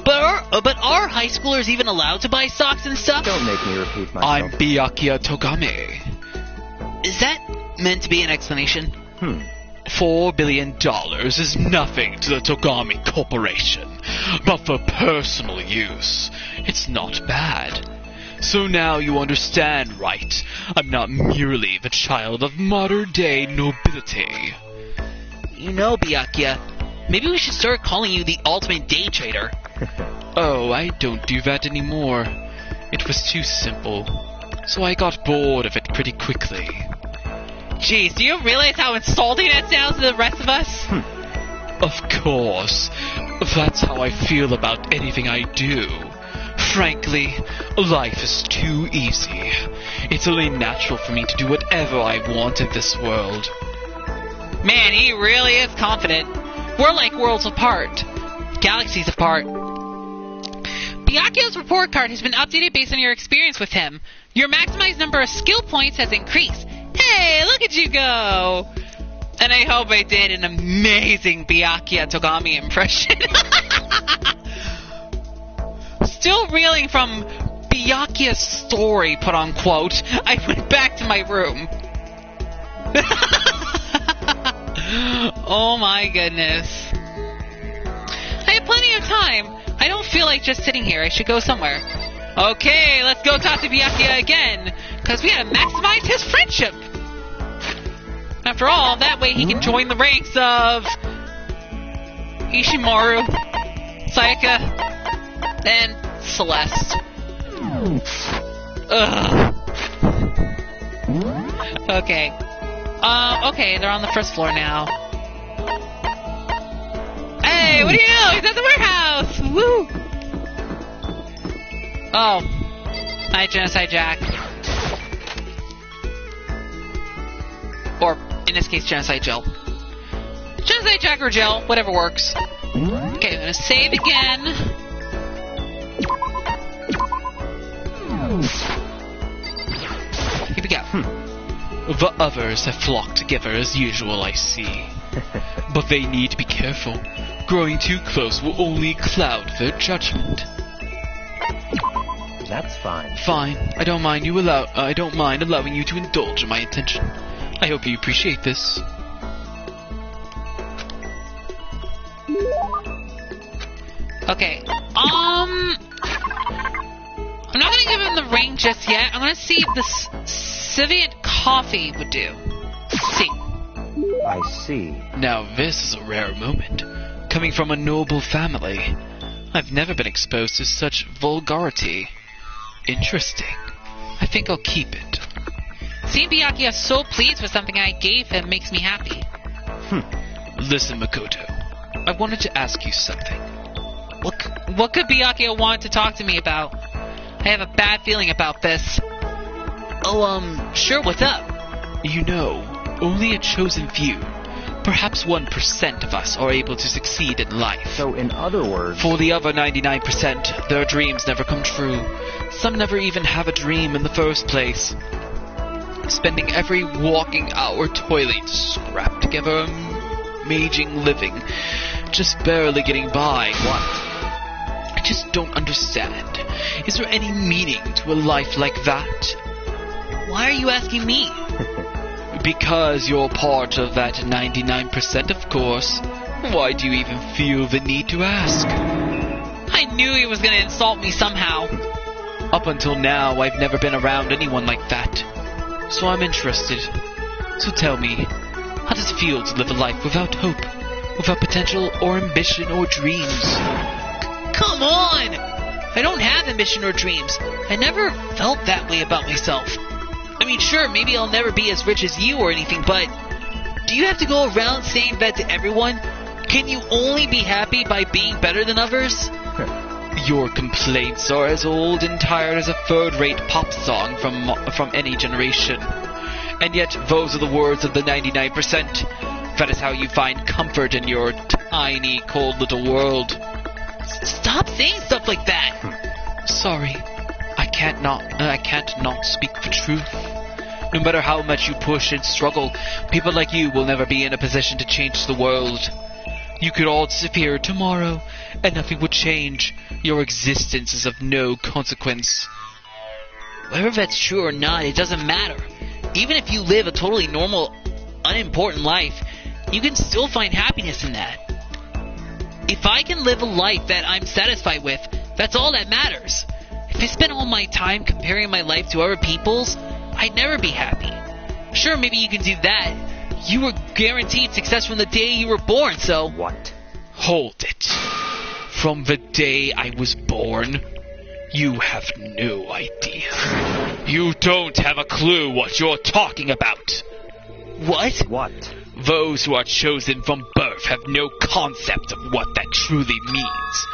but are high schoolers even allowed to buy stocks and stuff? Don't make me repeat myself. I'm Byakuya Togame. Is that meant to be an explanation? $4 billion is nothing to the Togami Corporation, but for personal use, it's not bad. So now you understand, right? I'm not merely the child of modern-day nobility. You know, Byakuya, maybe we should start calling you the ultimate day trader. Oh, I don't do that anymore. It was too simple, so I got bored of it pretty quickly. Jeez, do you realize how insulting that sounds to the rest of us? Of course. That's how I feel about anything I do. Frankly, life is too easy. It's only natural for me to do whatever I want in this world. Man, he really is confident. We're like worlds apart. Galaxies apart. Byakuya's report card has been updated based on your experience with him. Your maximized number of skill points has increased. Hey, look at you go! And I hope I did an amazing Byakuya Togami impression. Still reeling from Byakuya's story, put on quote, I went back to my room. Oh my goodness. I have plenty of time. I don't feel like just sitting here. I should go somewhere. Okay, let's go talk to Byakuya again, because we gotta maximize his friendship. After all, that way he can join the ranks of Ishimaru, Sayaka, and Celeste. Ugh. Okay. Okay, they're on the first floor now. Hey, what do you know? He's at the warehouse! Woo! Oh. Hi, Genocide Jack. Or, in this case, Genocide Jill. Genocide Jack or Jill, whatever works. Okay, I'm gonna save again. Here we go. The others have flocked together as usual, I see. But they need to be careful. Growing too close will only cloud their judgment. That's fine. Fine. I don't mind allowing you to indulge in my attention. I hope you appreciate this. Okay. I'm not gonna give him the ring just yet. I'm gonna see if this Civiet coffee would do. See. I see. Now this is a rare moment. Coming from a noble family, I've never been exposed to such vulgarity. Interesting. I think I'll keep it. Seeing Byakuya so pleased with something I gave him makes me happy. Listen, Makoto. I wanted to ask you something. What could Byakuya want to talk to me about? I have a bad feeling about this. Oh, sure, what's up? You know, only a chosen few, perhaps 1% of us are able to succeed in life. So in other words... For the other 99%, their dreams never come true. Some never even have a dream in the first place. Spending every walking hour toiling to scrap together a maging living, just barely getting by. What? I just don't understand. Is there any meaning to a life like that? Why are you asking me? Because you're part of that 99%, of course. Why do you even feel the need to ask? I knew he was gonna insult me somehow. Up until now, I've never been around anyone like that. So I'm interested. So tell me, how does it feel to live a life without hope, without potential or ambition or dreams? Come on! I don't have ambition or dreams. I never felt that way about myself. I mean, sure, maybe I'll never be as rich as you or anything, but do you have to go around saying that to everyone? Can you only be happy by being better than others? Your complaints are as old and tired as a third-rate pop song from any generation. And yet, those are the words of the 99%. That is how you find comfort in your tiny, cold little world. Stop saying stuff like that. Sorry. I can't not speak the truth. No matter how much you push and struggle, people like you will never be in a position to change the world. You could all disappear tomorrow, and nothing would change. Your existence is of no consequence. Whether that's true or not, it doesn't matter. Even if you live a totally normal, unimportant life, you can still find happiness in that. If I can live a life that I'm satisfied with, that's all that matters. If I spent all my time comparing my life to other people's, I'd never be happy. Sure, maybe you can do that. You were guaranteed success from the day you were born, so... What? Hold it. From the day I was born, you have no idea. You don't have a clue what you're talking about. What? What? Those who are chosen from birth have no concept of what that truly means.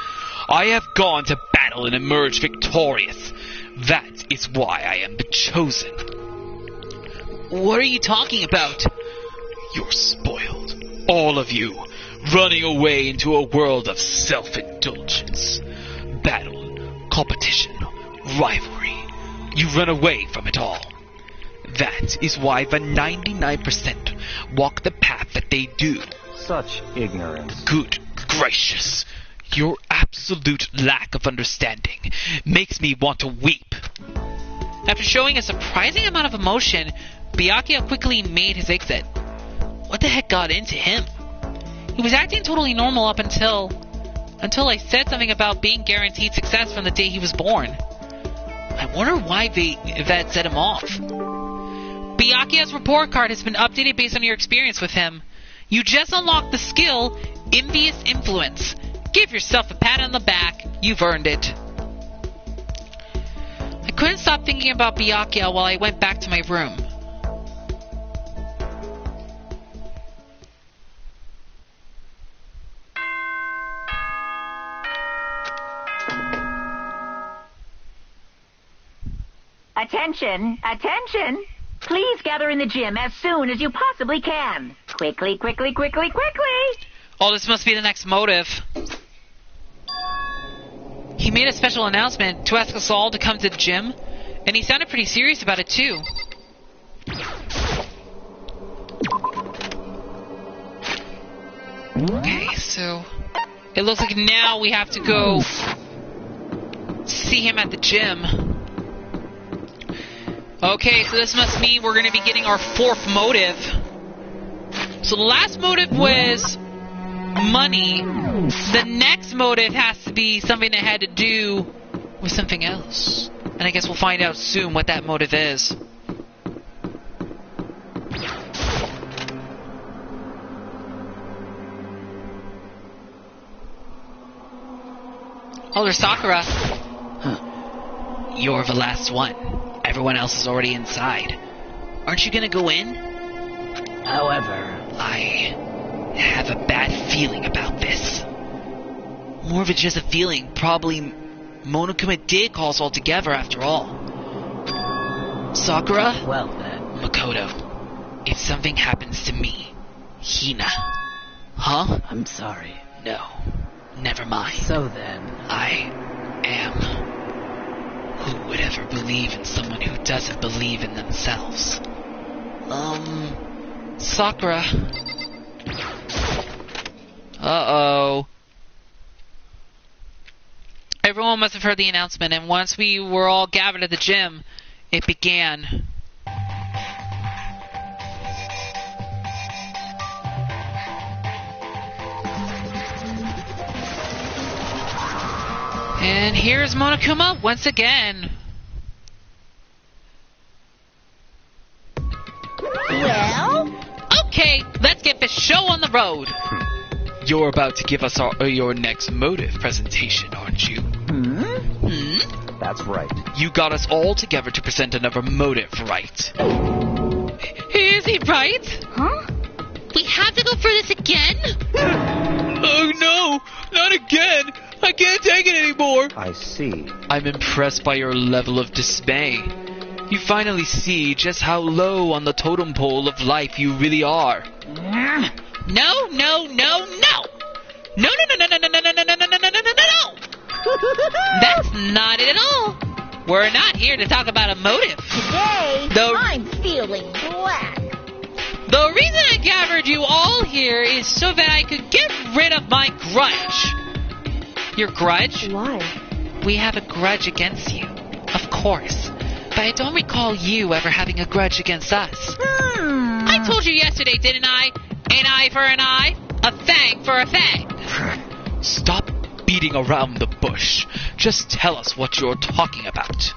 I have gone to battle and emerged victorious. That is why I am the chosen. What are you talking about? You're spoiled. All of you. Running away into a world of self-indulgence. Battle, competition, rivalry. You run away from it all. That is why the 99% walk the path that they do. Such ignorance. Good gracious. Your absolute lack of understanding makes me want to weep. After showing a surprising amount of emotion, Byakuya quickly made his exit. What the heck got into him? He was acting totally normal up until I said something about being guaranteed success from the day he was born. I wonder why that set him off. Byakuya's report card has been updated based on your experience with him. You just unlocked the skill, Envious Influence. Give yourself a pat on the back. You've earned it. I couldn't stop thinking about Byakuya while I went back to my room. Attention! Attention! Please gather in the gym as soon as you possibly can. Quickly, quickly, quickly, quickly! Oh, this must be the next motive. He made a special announcement to ask us all to come to the gym, and he sounded pretty serious about it too. Okay, so it looks like now we have to go see him at the gym. Okay, so this must mean we're going to be getting our fourth motive. So the last motive was money. The next motive has to be something that had to do with something else. And I guess we'll find out soon what that motive is. Oh, there's Sakura. You're the last one. Everyone else is already inside. Aren't you gonna go in? However, I have a bad feeling about this. More of it's just a feeling. Probably Monokuma did call us all together after all. Sakura? Well then. Makoto, if something happens to me, Hina. Huh? I'm sorry. No. Never mind. So then. I am... Who would ever believe in someone who doesn't believe in themselves? Sakura. Uh-oh. Everyone must have heard the announcement, and once we were all gathered at the gym, it began. And here's Monokuma once again. Well? Okay, let's get the show on the road. You're about to give us your next motive presentation, aren't you? That's right. You got us all together to present another motive, right? Is he right? Huh? We have to go for this again? Oh no! Not again! I can't take it anymore! I see. I'm impressed by your level of dismay. You finally see just how low on the totem pole of life you really are. No, no, no, no! No, no, no, no, no, no, no, no, no, no, no, no, no, no, no! That's not it at all. We're not here to talk about a motive. Today, I'm feeling black. The reason I gathered you all here is so that I could get rid of my grudge. Your grudge? Why? We have a grudge against you, of course. But I don't recall you ever having a grudge against us. I told you yesterday, didn't I? An eye for an eye, a fang for a fang. Stop beating around the bush. Just tell us what you're talking about.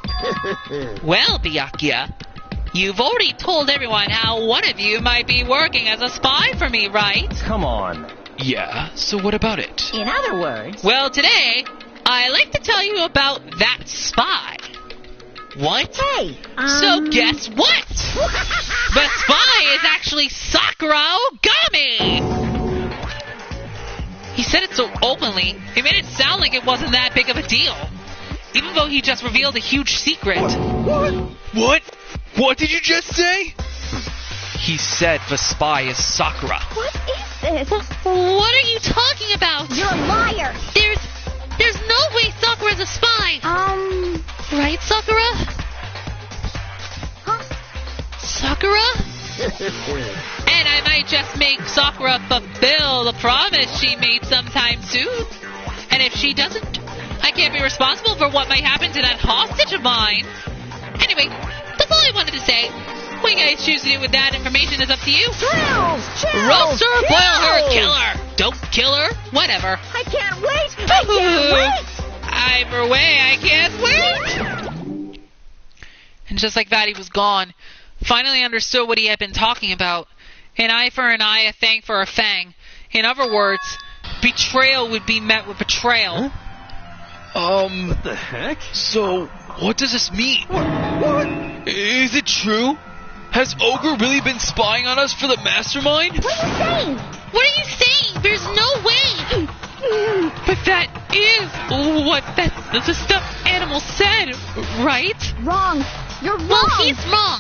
Well, Byakuya, you've already told everyone how one of you might be working as a spy for me, right? Come on. Yeah, so what about it? In other words, Well, today, I'd like to tell you about that spy. What? hey, So guess what? The spy is actually Sakura Ogami! He said it so openly, it made it sound like it wasn't that big of a deal. Even though he just revealed a huge secret. What? What did you just say? He said the spy is Sakura. What is this? What are you talking about? You're a liar. There's no way Sakura's a spy. Right, Sakura? Huh? Sakura? And I might just make Sakura fulfill the promise she made sometime soon. And if she doesn't, I can't be responsible for what might happen to that hostage of mine. Anyway, that's all I wanted to say. What you guys choose to do with that information is up to you. Thrills, chills, Roast her, boil her, chills. kill her. Don't kill her, whatever. I can't wait. I can't wait. Either way, I can't wait. And just like that, he was gone. Finally understood what he had been talking about. An eye for an eye, a fang for a fang. In other words, betrayal would be met with betrayal. What the heck? So, what does this mean? What? Is it true? Has Ogre really been spying on us for the mastermind? What are you saying? What are you saying? There's no way. But that is what the stuffed animal said, right? Wrong. You're wrong. Well, he's wrong.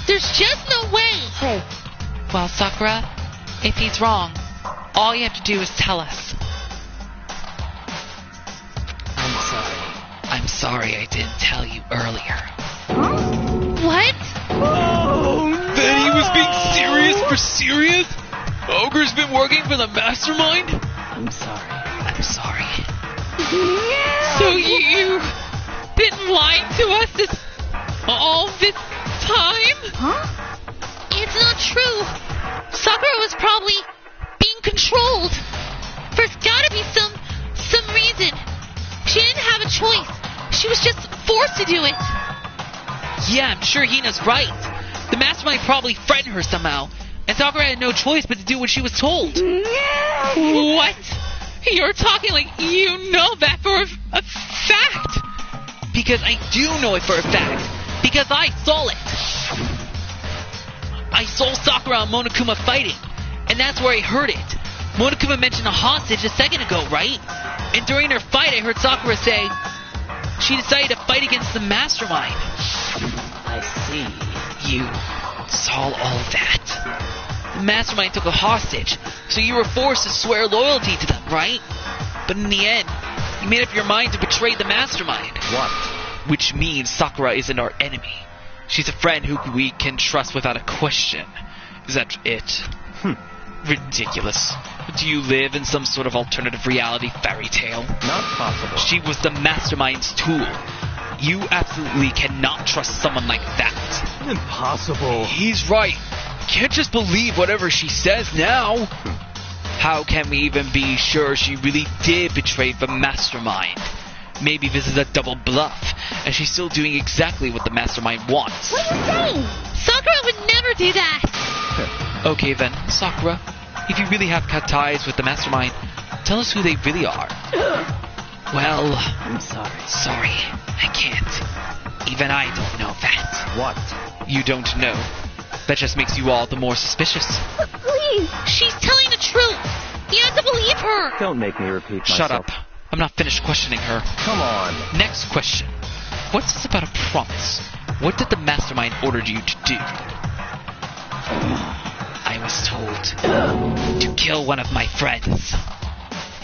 There's just no way. Hey, Well, Sakura, if he's wrong, all you have to do is tell us. I'm sorry. I'm sorry I didn't tell you earlier. What? Then he was being serious for serious? Ogre's been working for the mastermind? I'm sorry. I'm sorry. So you've been lying to us all this time? It's not true. Sakura was probably being controlled. There's gotta be some reason. She didn't have a choice. She was just forced to do it. Yeah, I'm sure Hina's right. The mastermind probably threatened her somehow, and Sakura had no choice but to do what she was told. What? You're talking like you know that for a fact. Because I do know it for a fact. Because I saw it. I saw Sakura and Monokuma fighting, and that's where I heard it. Monokuma mentioned a hostage a second ago, right? And during their fight, I heard Sakura say she decided to fight against the mastermind. I see. You saw all that. The mastermind took a hostage, so you were forced to swear loyalty to them, right? But in the end, you made up your mind to betray the mastermind. What? Which means Sakura isn't our enemy. She's a friend who we can trust without a question. Is that it? Ridiculous. Do you live in some sort of alternative reality fairy tale? Not possible. She was the mastermind's tool. You absolutely cannot trust someone like that. Impossible. He's right. Can't just believe whatever she says now. How can we even be sure she really did betray the mastermind? Maybe this is a double bluff, and she's still doing exactly what the mastermind wants. what are you saying? Sakura would never do that. Okay then, Sakura, if you really have cut ties with the mastermind, tell us who they really are. Well, I'm sorry. sorry, I can't. Even I don't know that. What? You don't know. That just makes you all the more suspicious. Please. She's telling the truth. You have to believe her. Don't make me repeat myself. Shut up. I'm not finished questioning her. Come on. Next question. What's this about a promise? What did the mastermind order you to do? I was told to kill one of my friends.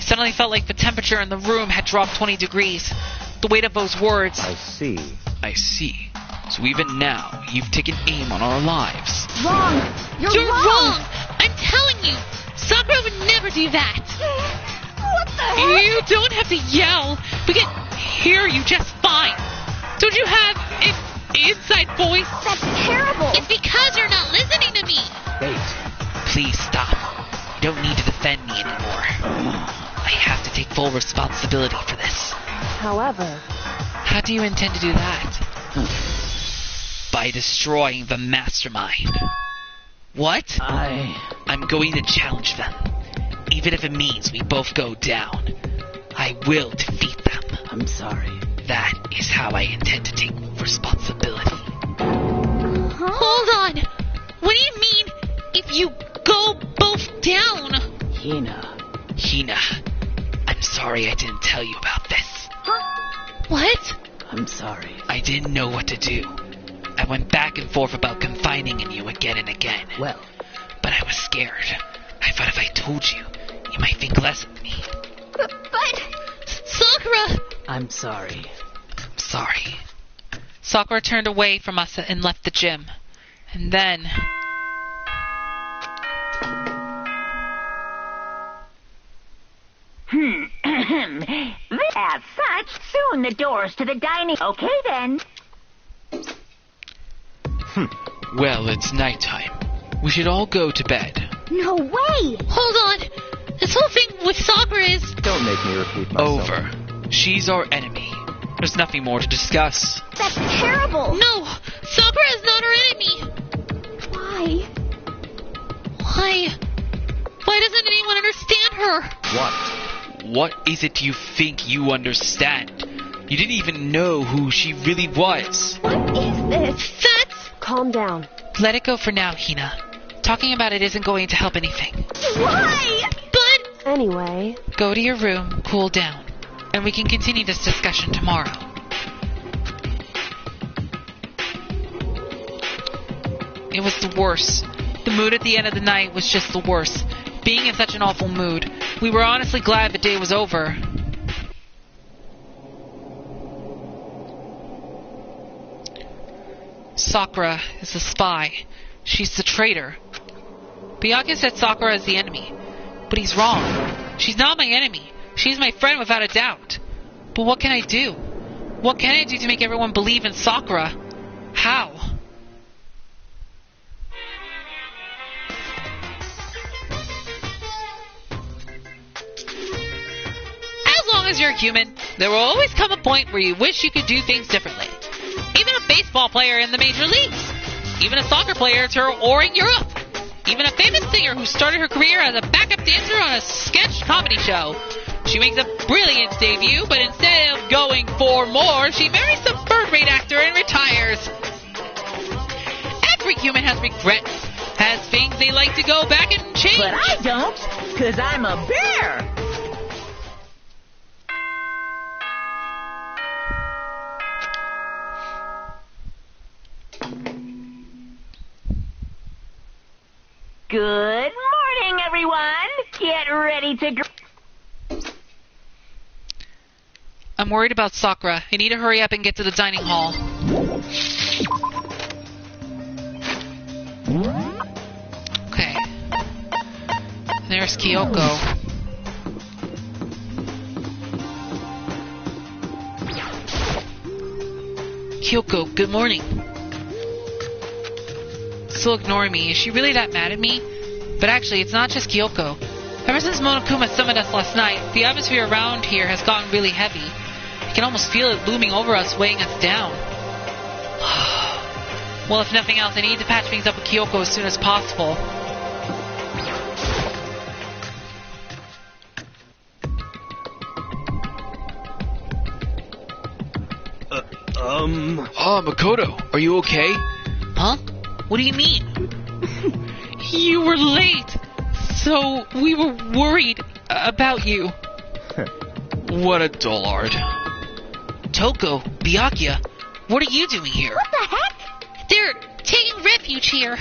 Suddenly felt like the temperature in the room had dropped 20 degrees. The weight of those words. I see. I see. So even now, you've taken aim on our lives. Wrong. You're wrong! I'm telling you, Sakura would never do that. What the heck? You don't have to yell. We can hear you just fine. Don't you have an inside voice? That's terrible. It's because you're not listening to me. Wait. Please stop. You don't need to defend me anymore. I have to take full responsibility for this. However, How do you intend to do that? By destroying the mastermind. What? I'm going to challenge them. Even if it means we both go down. I will defeat them. I'm sorry. That is how I intend to take responsibility. Hold on. What do you mean if you go both down? Hina, I'm sorry I didn't tell you about this. What? I'm sorry. I didn't know what to do. I went back and forth about confiding in you again and again. Well, But I was scared. I thought if I told you, you might think less of me. But Sakura! I'm sorry. Sorry. Sakura turned away from us and left the gym. And then... As such, soon the doors to the dining... Okay, then. Well, it's nighttime. We should all go to bed. no way. Hold on. This whole thing with Sakura is... Don't make me repeat myself. Over. She's our enemy. There's nothing more to discuss. That's terrible. No! Sakura is not our enemy! Why? Why doesn't anyone understand her? What? What is it you think you understand? You didn't even know who she really was. What is this? That's... calm down. Let it go for now, Hina. Talking about it isn't going to help anything. Why? But... Anyway, Go to your room, cool down, and we can continue this discussion tomorrow. It was the worst. The mood at the end of the night was just the worst. Being in such an awful mood, we were honestly glad the day was over. Sakura is a spy. She's the traitor. Byakuya said Sakura is the enemy. But he's wrong. She's not my enemy. She's my friend without a doubt. But what can I do? What can I do to make everyone believe in Sakura? How? As long as you're human, there will always come a point where you wish you could do things differently. Even a baseball player in the major leagues. Even a soccer player touring Europe. Even a famous singer who started her career as a backup dancer on a sketch comedy show. She makes a brilliant debut, but instead of going for more, she marries some third-rate actor and retires. Every human has regrets, has things they like to go back and change. But I don't, because I'm a bear. Good morning, everyone. Get ready to... I'm worried about Sakura. I need to hurry up and get to the dining hall. Okay. There's Kyoko. Kyoko, good morning. Still ignoring me. Is she really that mad at me? But actually, it's not just Kyoko. Ever since Monokuma summoned us last night, the atmosphere around here has gotten really heavy. I can almost feel it looming over us, weighing us down. Well, if nothing else, I need to patch things up with Kyoko as soon as possible. Makoto, are you okay? Huh? What do you mean? You were late, so we were worried about you. What a dullard. Toko, Byakuya, what are you doing here? What the heck? They're taking refuge here.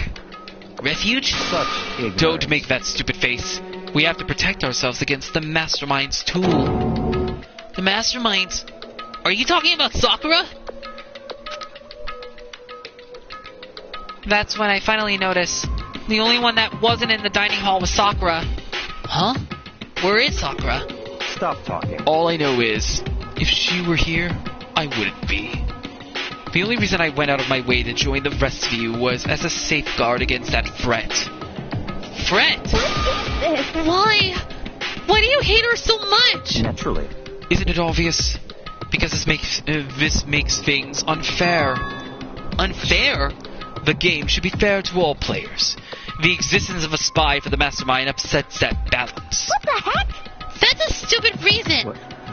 Refuge? Such ignorance. Don't make that stupid face. We have to protect ourselves against the Mastermind's tool. The Mastermind? Are you talking about Sakura? That's when I finally noticed. The only one that wasn't in the dining hall was Sakura. Huh? Where is Sakura? Stop talking. All I know is, if she were here, I wouldn't be. The only reason I went out of my way to join the rest of you was as a safeguard against that threat. Fred? Why? Why do you hate her so much? Naturally. Isn't it obvious? Because this makes things unfair. Unfair? The game should be fair to all players. The existence of a spy for the Mastermind upsets that balance. What the heck? That's a stupid reason.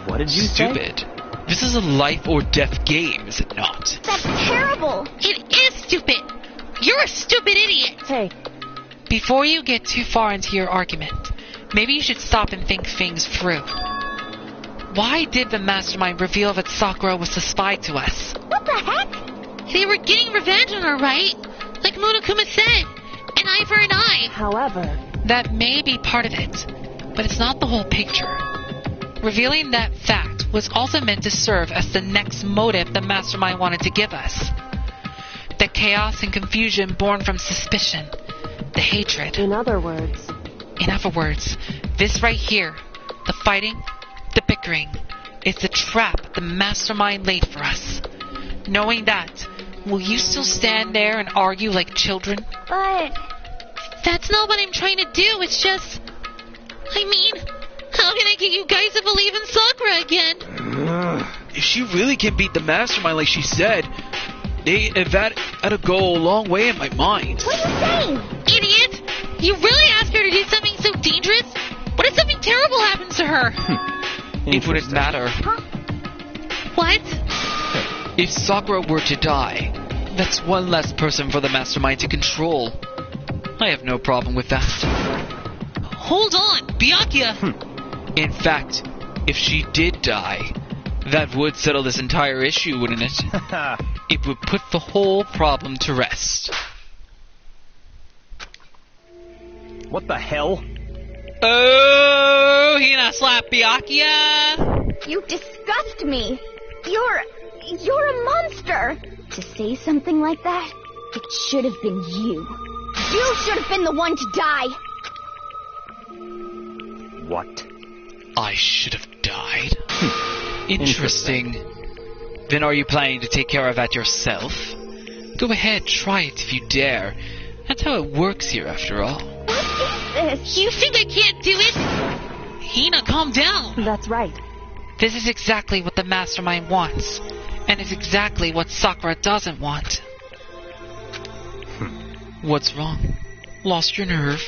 What did you say? Stupid. This is a life or death game, is it not? That's terrible. It is stupid. You're a stupid idiot. Hey, Before you get too far into your argument, maybe you should stop and think things through. Why did the Mastermind reveal that Sakura was the spy to us? What the heck? They were getting revenge on her, right? Like Monokuma said. An eye for an eye. however, That may be part of it, but it's not the whole picture. Revealing that fact was also meant to serve as the next motive the Mastermind wanted to give us. The chaos and confusion born from suspicion. The hatred. in other words, This right here, the fighting, the bickering, is the trap the Mastermind laid for us. Knowing that, will you still stand there and argue like children? But That's not what I'm trying to do. It's just... I mean, how can I get you guys to believe in Sakura again? If she really can beat the Mastermind like she said, that'd go a long way in my mind. what are you saying? Idiot! You really asked her to do something so dangerous? What if something terrible happens to her? It wouldn't matter. What? If Sakura were to die, that's one less person for the Mastermind to control. I have no problem with that. Hold on, Byakuya! In fact, if she did die, that would settle this entire issue, wouldn't it? It would put the whole problem to rest. What the hell? Oh, Hina slap Byakuya! You disgust me. You're a monster. To say something like that, it should have been you. You should have been the one to die. What? I should have died. Interesting. Then are you planning to take care of that yourself? Go ahead, try it if you dare. That's how it works here, after all. What is this? You think I can't do it? Hina, calm down! that's right. This is exactly what the Mastermind wants, and it's exactly what Sakura doesn't want. What's wrong? Lost your nerve?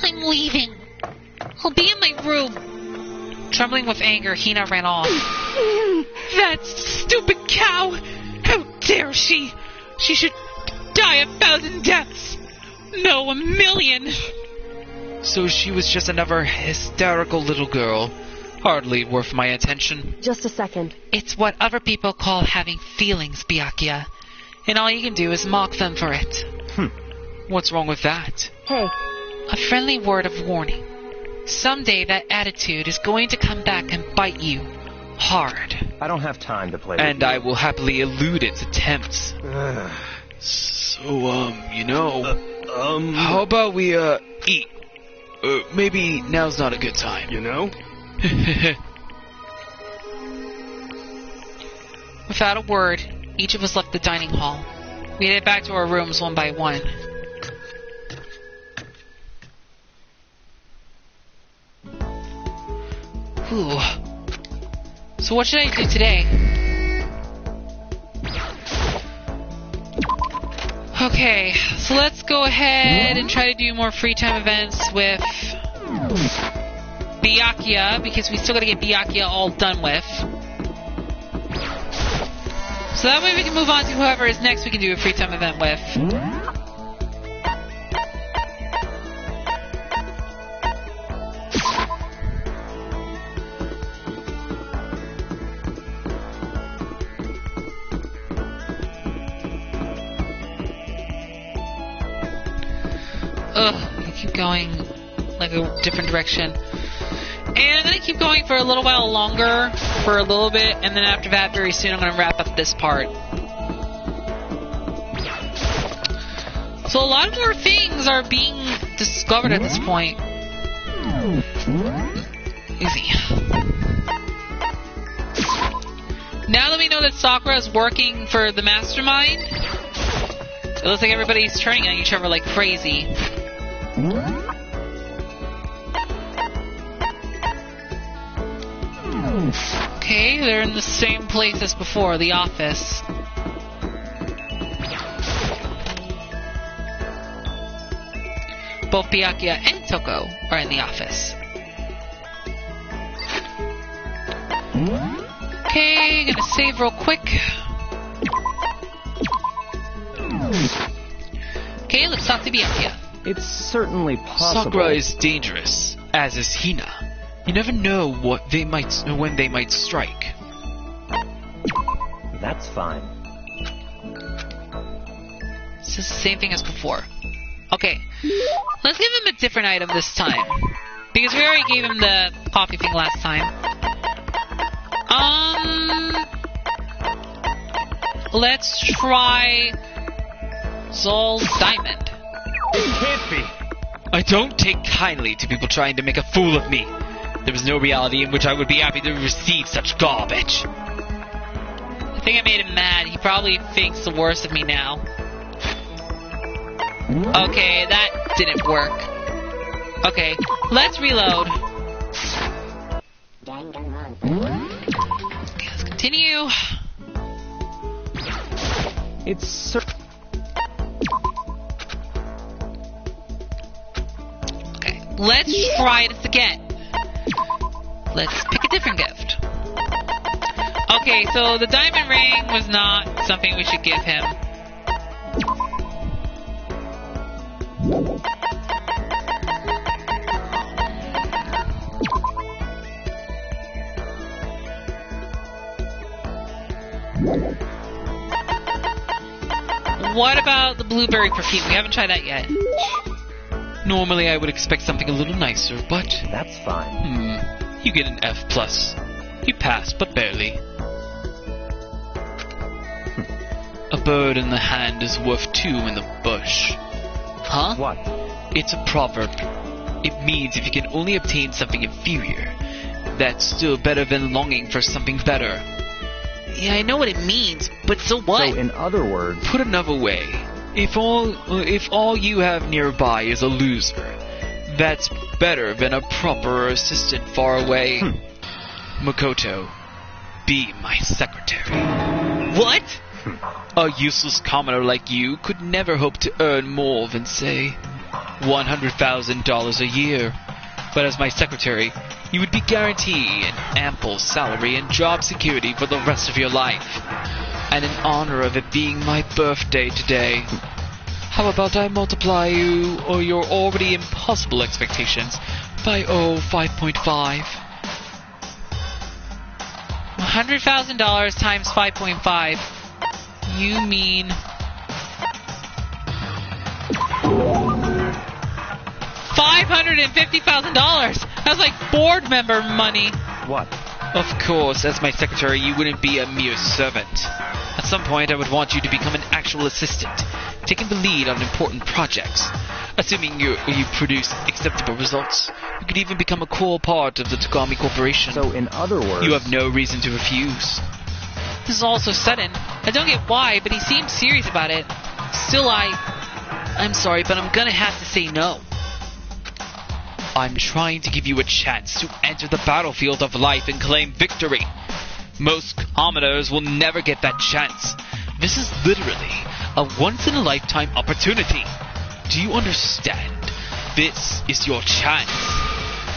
I'm leaving. I'll be in my room. Trembling with anger, Hina ran off. That stupid cow! How dare she! She should die 1,000 deaths! No, 1,000,000! So she was just another hysterical little girl. Hardly worth my attention. Just a second. It's what other people call having feelings, Byakuya. And all you can do is mock them for it. What's wrong with that? Hey, A friendly word of warning. Someday that attitude is going to come back and bite you hard. I don't have time to play And with I will happily elude its attempts. So, how about we, eat? Maybe now's not a good time. you know? Without a word, each of us left the dining hall. We headed back to our rooms one by one. Ooh. So what should I do today? Okay, so let's go ahead and try to do more free time events with Byakuya, because we still gotta get Byakuya all done with. So that way we can move on to whoever is next we can do a free time event with. Ugh, I keep going like a different direction. And I'm going to keep going for a little while longer, for a little bit, and then after that, very soon, I'm going to wrap up this part. So a lot more things are being discovered at this point. Easy. Now that we know that Sakura is working for the mastermind, it looks like everybody's turning on each other like crazy. Okay, they're in the same place as before, the office. Both Byakuya and Toko are in the office. Okay, gonna save real quick. Okay, let's talk to Byakuya. It's certainly possible. Sakura is dangerous, as is Hina. You never know when they might strike. That's fine. This is the same thing as before. Okay, let's give him a different item this time. Because we already gave him the coffee thing last time. Let's try Zol's diamond. It can't be. I don't take kindly to people trying to make a fool of me. There is no reality in which I would be happy to receive such garbage. I think I made him mad. He probably thinks the worst of me now. Okay, that didn't work. Okay, let's reload. Okay, let's continue. It's Okay, let's try this again. Let's pick a different gift. Okay, so the diamond ring was not something we should give him. What about the blueberry perfume? We haven't tried that yet. Normally I would expect something a little nicer, but... That's fine. You get an F+. You pass, but barely. A bird in the hand is worth two in the bush. Huh? What? It's a proverb. It means if you can only obtain something inferior, that's still better than longing for something better. Yeah, I know what it means, but so what? So, in other words... Put another way, if all you have nearby is a loser, that's better than a proper assistant far away. Makoto, be my secretary. What? A useless commoner like you could never hope to earn more than, say, $100,000 a year. But as my secretary, you would be guaranteed an ample salary and job security for the rest of your life. And in honor of it being my birthday today, how about I multiply you or your already impossible expectations by, 5.5? $100,000 times 5.5. You mean... $550,000! That's like board member money. What? Of course, as my secretary, you wouldn't be a mere servant. At some point, I would want you to become an actual assistant, taking the lead on important projects. Assuming you produce acceptable results, you could even become a core part of the Tagami Corporation. So, in other words... You have no reason to refuse. This is all so sudden. I don't get why, but he seems serious about it. Still, I'm sorry, but I'm gonna have to say no. I'm trying to give you a chance to enter the battlefield of life and claim victory. Most commoners will never get that chance. This is literally a once-in-a-lifetime opportunity. Do you understand? This is your chance.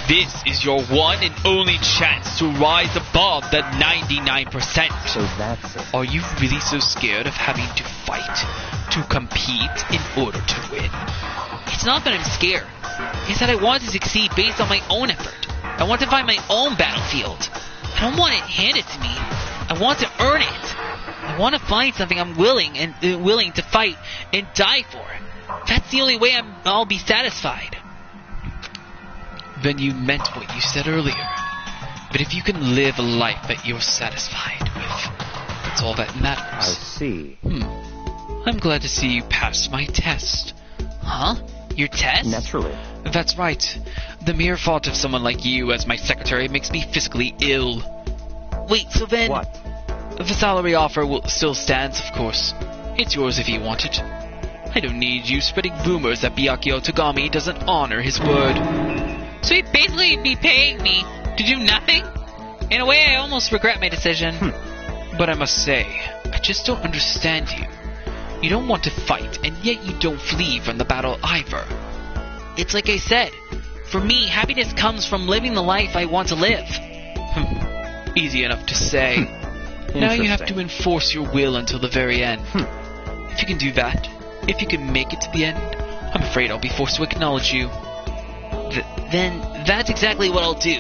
This is your one and only chance to rise above that 99%. So that's it. Are you really so scared of having to fight, to compete in order to win? It's not that I'm scared. It's that I want to succeed based on my own effort. I want to find my own battlefield. I don't want it handed to me. I want to earn it. I want to find something I'm willing to fight and die for. That's the only way I'll be satisfied. then you meant what you said earlier. But if you can live a life that you're satisfied with, that's all that matters. I see. I'm glad to see you passed my test. Huh? Your test? Naturally. That's right. The mere thought of someone like you as my secretary makes me physically ill. Wait, so then... What? The salary offer still stands, of course. It's yours if you want it. I don't need you spreading rumors that Byakuya Togami doesn't honor his word. So he'd basically be paying me to do nothing? In a way, I almost regret my decision. But I must say, I just don't understand you. You don't want to fight, and yet you don't flee from the battle either. It's like I said. For me, happiness comes from living the life I want to live. Easy enough to say. Now you have to enforce your will until the very end. If you can do that, if you can make it to the end, I'm afraid I'll be forced to acknowledge you. Then that's exactly what I'll do.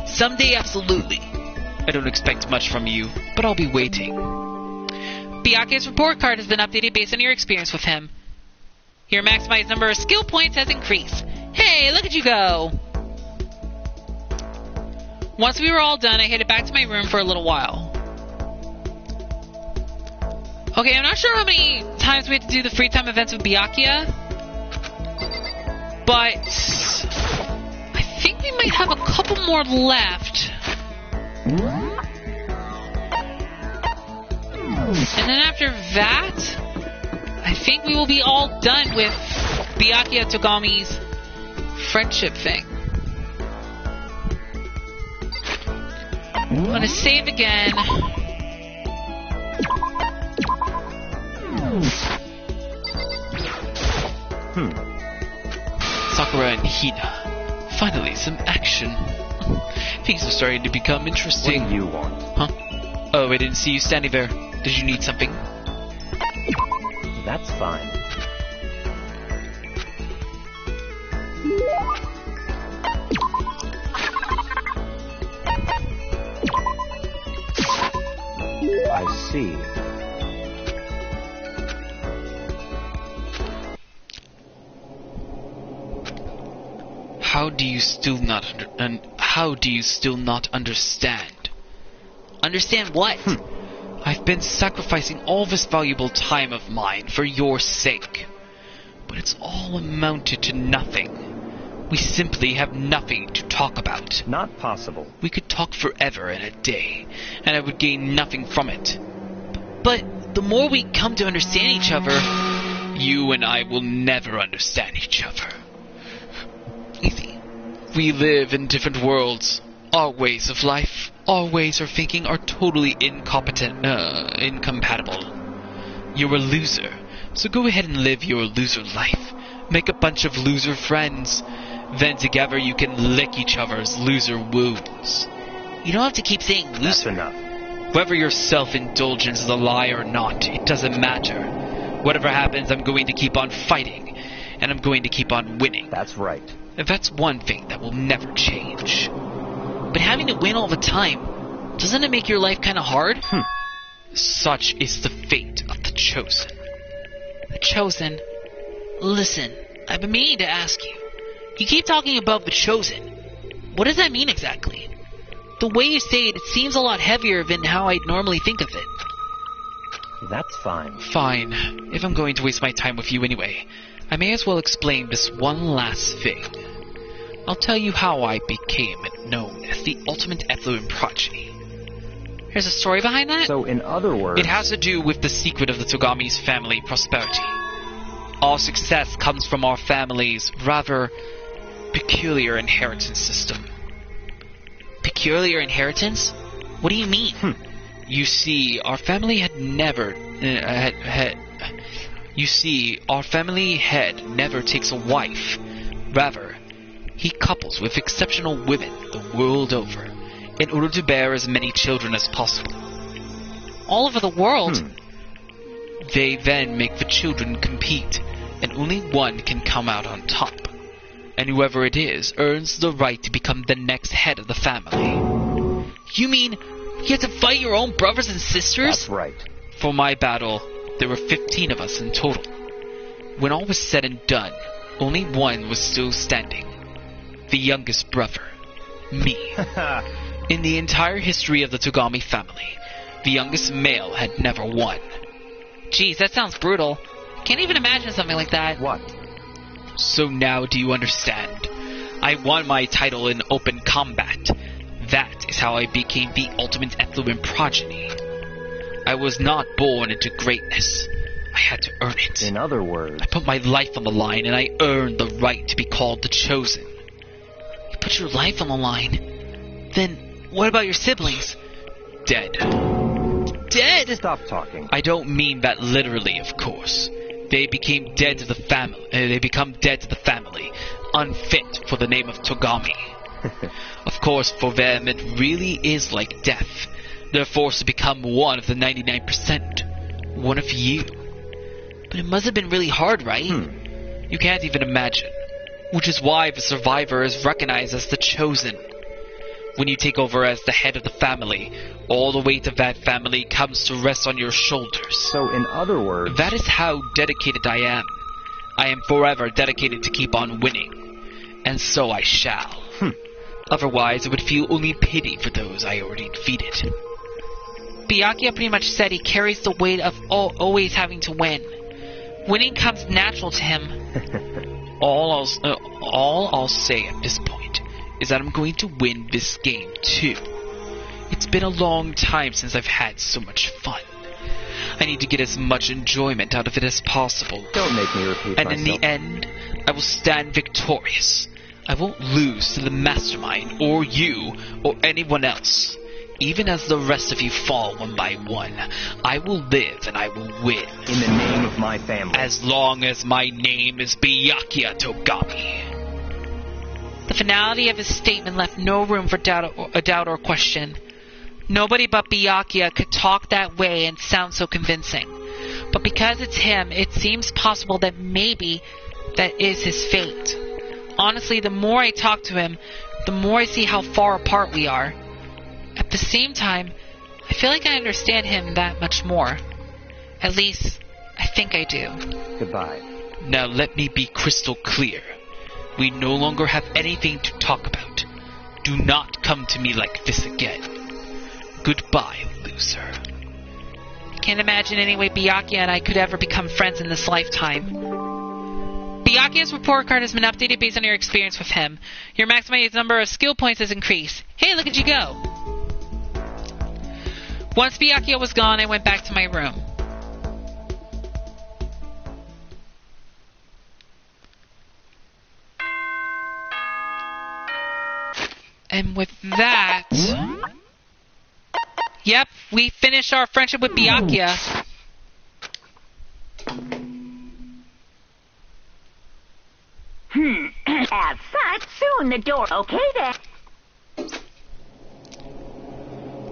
Someday, absolutely. I don't expect much from you, but I'll be waiting. Byakuya's report card has been updated based on your experience with him. Your maximized number of skill points has increased. Hey, look at you go! Once we were all done, I headed back to my room for a little while. Okay, I'm not sure how many times we have to do the free time events with Byakuya, but I think we might have a couple more left. And then after that, I think we will be all done with Byakuya Togami's friendship thing. I'm gonna save again. Sakura and Hina. Finally, some action. Things are starting to become interesting. What do you want? Huh? Oh, I didn't see you standing there. Did you need something? That's fine. I see. How do you still not understand? Understand what? I've been sacrificing all this valuable time of mine for your sake. But it's all amounted to nothing. We simply have nothing to talk about. Not possible. We could talk forever in a day, and I would gain nothing from it. But the more we come to understand each other... You and I will never understand each other. We live in different worlds. Our ways of life, our ways of thinking are totally incompatible. You're a loser, so go ahead and live your loser life. Make a bunch of loser friends. Then together you can lick each other's loser wounds. You don't have to keep saying loser. That's enough. Whether your self-indulgence is a lie or not, it doesn't matter. Whatever happens, I'm going to keep on fighting, and I'm going to keep on winning. That's right. That's one thing that will never change. But having to win all the time, doesn't it make your life kind of hard? Such is the fate of the chosen. The chosen. Listen, I've been meaning to ask you. You keep talking about the chosen. What does that mean exactly? The way you say it, it seems a lot heavier than how I'd normally think of it. That's fine. Fine. If I'm going to waste my time with you anyway, I may as well explain this one last thing. I'll tell you how I became known as the ultimate effluent progeny. There's a story behind that? So, in other words... It has to do with the secret of the Togami's family prosperity. All success comes from our family's rather peculiar inheritance system. Peculiar inheritance? What do you mean? You see, our family had never... our family head never takes a wife. Rather, he couples with exceptional women the world over, in order to bear as many children as possible. All over the world? They then make the children compete, and only one can come out on top. And whoever it is earns the right to become the next head of the family. You mean you have to fight your own brothers and sisters? That's right. For my battle, there were 15 of us in total. When all was said and done, only one was still standing. the youngest brother. Me. In the entire history of the Togami family, the youngest male had never won. Jeez, that sounds brutal. Can't even imagine something like that. What? So now do you understand? I won my title in open combat. That is how I became the ultimate effluent progeny. I was not born into greatness. I had to earn it. In other words... I put my life on the line and I earned the right to be called the Chosen. You put your life on the line? Then what about your siblings? Dead. Dead? Stop talking. I don't mean that literally, of course. They became dead to the family. They become dead to the family, unfit for the name of Togami. Of course, for them, it really is like death. They're forced to become one of the 99%. One of you. But it must have been really hard, right? You can't even imagine. Which is why the survivor is recognized as the Chosen. When you take over as the head of the family, all the weight of that family comes to rest on your shoulders. So, in other words... That is how dedicated I am. I am forever dedicated to keep on winning. And so I shall. Otherwise, I would feel only pity for those I already defeated. Byakuya pretty much said he carries the weight of always having to win. Winning comes natural to him. All I'll say at this point is that I'm going to win this game too. It's been a long time since I've had so much fun. I need to get as much enjoyment out of it as possible. Don't make me repeat and myself. In the end, I will stand victorious. I won't lose to the mastermind, or you, or anyone else. Even as the rest of you fall one by one, I will live and I will win. In the name of my family. As long as my name is Byakuya Togami. The finality of his statement left no room for doubt or question. Nobody but Byakuya could talk that way and sound so convincing. But because it's him, it seems possible that maybe that is his fate. Honestly, the more I talk to him, the more I see how far apart we are. At the same time, I feel like I understand him that much more. At least, I think I do. Goodbye. Now let me be crystal clear. We no longer have anything to talk about. Do not come to me like this again. Goodbye, loser. Can't imagine any way Byakuya and I could ever become friends in this lifetime. Byakuya's report card has been updated based on your experience with him. Your maximum number of skill points has increased. Hey, look at you go! Once Byakuya was gone, I went back to my room. And with that... Yep, we finished our friendship with Byakuya. As such, soon the door. Okay then.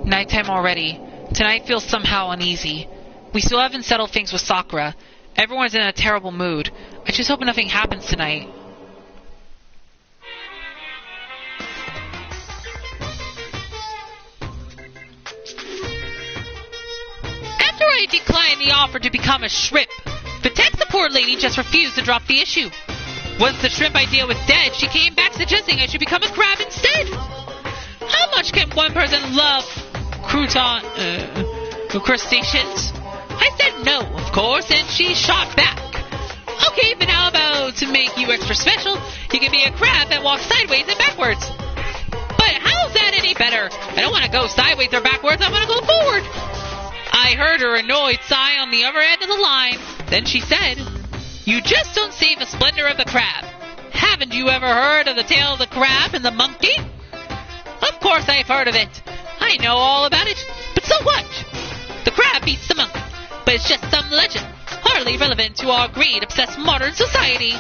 Nighttime already. Tonight feels somehow uneasy. We still haven't settled things with Sakura. Everyone's in a terrible mood. I just hope nothing happens tonight. After I declined the offer to become a shrimp, the tech support lady just refused to drop the issue. Once the shrimp idea was dead, she came back suggesting I should become a crab instead. How much can one person love crustaceans? I said no, of course, and she shot back. Okay, but how about to make you extra special, you can be a crab that walks sideways and backwards. But how's that any better? I don't want to go sideways or backwards, I want to go forward. I heard her annoyed sigh on the other end of the line. Then she said, "You just don't see the splendor of the crab. Haven't you ever heard of the tale of the crab and the monkey?" Of course I've heard of it. I know all about it. But so what? The crab beats the monkey. But it's just some legend, hardly relevant to our greed-obsessed modern society.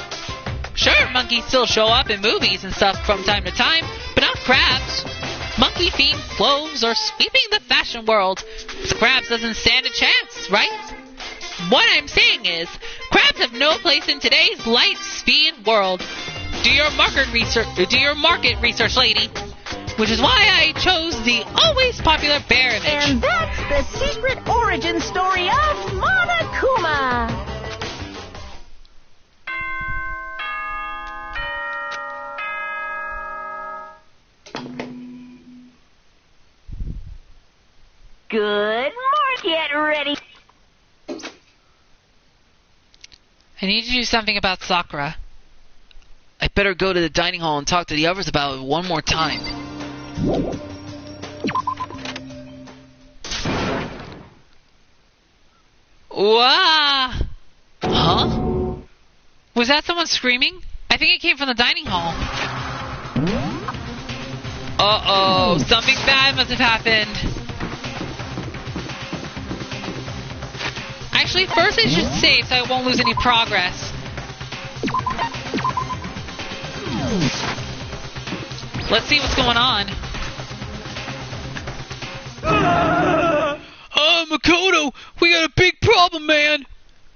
Sure, monkeys still show up in movies and stuff from time to time, but not crabs. Monkey-themed clothes are sweeping the fashion world. So crabs doesn't stand a chance, right? What I'm saying is, crabs have no place in today's light-speed world. Do your market research, lady. Which is why I chose the always popular bear image. And that's the secret origin story of Monokuma. Good. More get ready. I need to do something about Sakura. I better go to the dining hall and talk to the others about it one more time. Wow! Huh? Was that someone screaming? I think it came from the dining hall. Uh-oh, something bad must have happened. Actually, first I should save so I won't lose any progress. Let's see what's going on. Makoto, we got a big problem, man.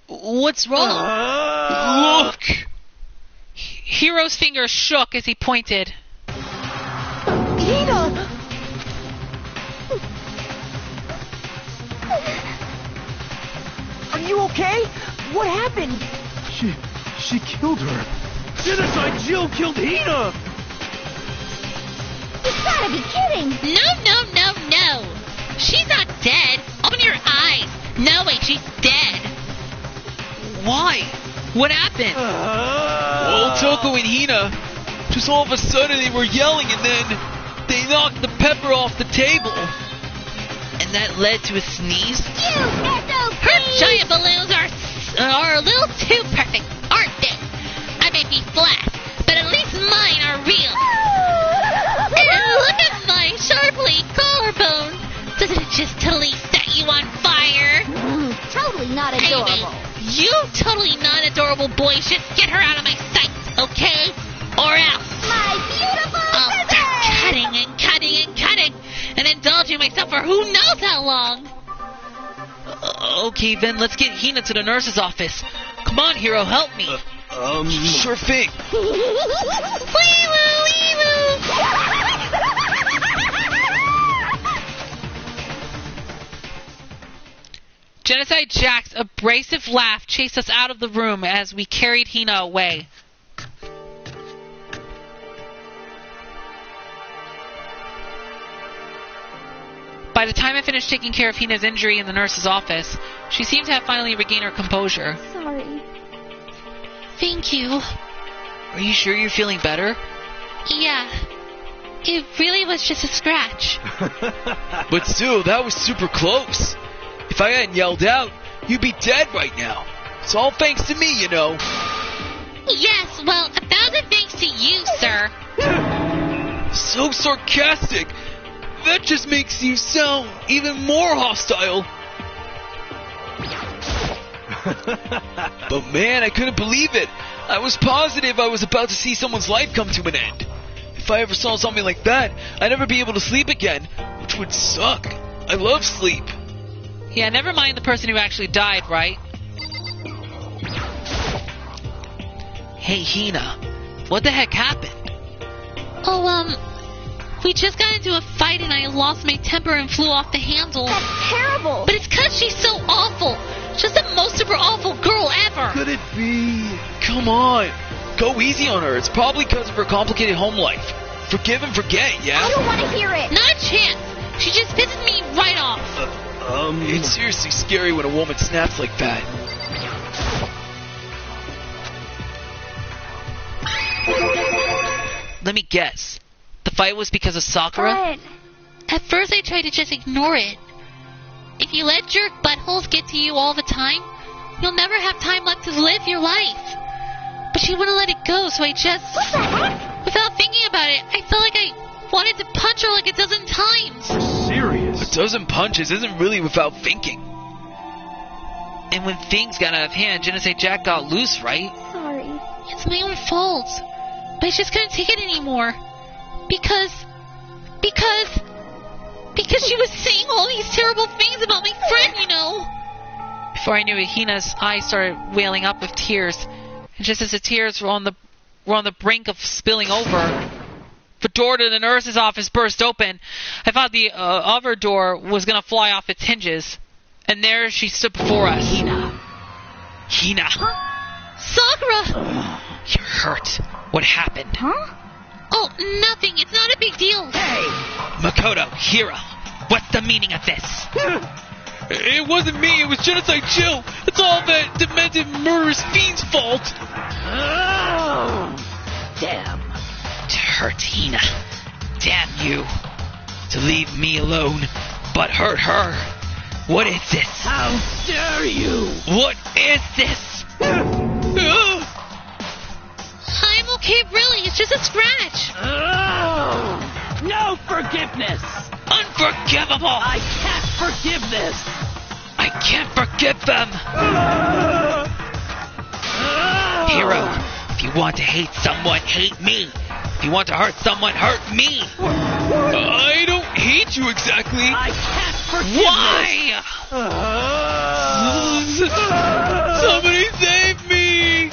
What's wrong? Look. Hiro's finger shook as he pointed. Hina! Are you okay? What happened? She killed her. Genocide Jill killed Hina! You gotta be kidding! No. She's not dead. Open your eyes. No way, she's dead. Why? What happened? Well, Toko and Hina, just all of a sudden they were yelling and then they knocked the pepper off the table. And that led to a sneeze? Her giant balloons are a little too perfect, aren't they? I may be flat, but at least mine are real. And look at my sharply collarbone. Doesn't it just totally set you on fire? Totally not adorable. You totally not adorable boys, just get her out of my sight, okay? Or else My beautiful I'll scissors! start cutting and indulging myself for who knows how long. Okay, then let's get Hina to the nurse's office. Come on, Hiro, help me. Sure thing. Genocide Jack's abrasive laugh chased us out of the room as we carried Hina away. By the time I finished taking care of Hina's injury in the nurse's office, she seemed to have finally regained her composure. Sorry. Thank you. Are you sure you're feeling better? Yeah. It really was just a scratch. But still, that was super close. If I hadn't yelled out, you'd be dead right now. It's all thanks to me, you know. Yes, well, 1,000 thanks to you, sir. So sarcastic. That just makes you sound even more hostile. But man, I couldn't believe it. I was positive I was about to see someone's life come to an end. If I ever saw something like that, I'd never be able to sleep again, which would suck. I love sleep. Yeah, never mind the person who actually died, right? Hey, Hina, what the heck happened? We just got into a fight and I lost my temper and flew off the handle. That's terrible! But it's 'cause she's so awful. She's the most super awful girl ever. Could it be? Come on. Go easy on her. It's probably because of her complicated home life. Forgive and forget, yeah? I don't want to hear it! Not a chance. She just pisses me right off. It's seriously scary when a woman snaps like that. Let me guess. The fight was because of Sakura? But At first I tried to just ignore it. If you let jerk buttholes get to you all the time, you'll never have time left to live your life. But she wouldn't let it go, so I just... what the heck? Without thinking about it, I felt like I wanted to punch her like a dozen times. Serious? A dozen punches isn't really without thinking. And when things got out of hand, Genocide Jack got loose, right? Sorry. It's my own fault. But I just couldn't take it anymore. Because she was saying all these terrible things about my friend, you know. Before I knew it, Hina's eyes started welling up with tears. And just as the tears were on the brink of spilling over, the door to the nurse's office burst open. I thought the other door was going to fly off its hinges. And there she stood before us. Hina. Sakura! You're hurt. What happened? Huh? Oh, nothing. It's not a big deal. Makoto, Hiro. What's the meaning of this? It wasn't me, it was Genocide Jill. It's all that demented murderous fiend's fault. Oh, damn. Tertina. Damn you. To leave me alone, but hurt her. What is this? How dare you? What is this? I'm okay, really. It's just a scratch. Oh, no forgiveness. Unforgivable. I can't forgive this. I can't forgive them. Hero, if you want to hate someone, hate me. If you want to hurt someone, hurt me. I don't hate you exactly. I can't forgive Why? this. Somebody save me!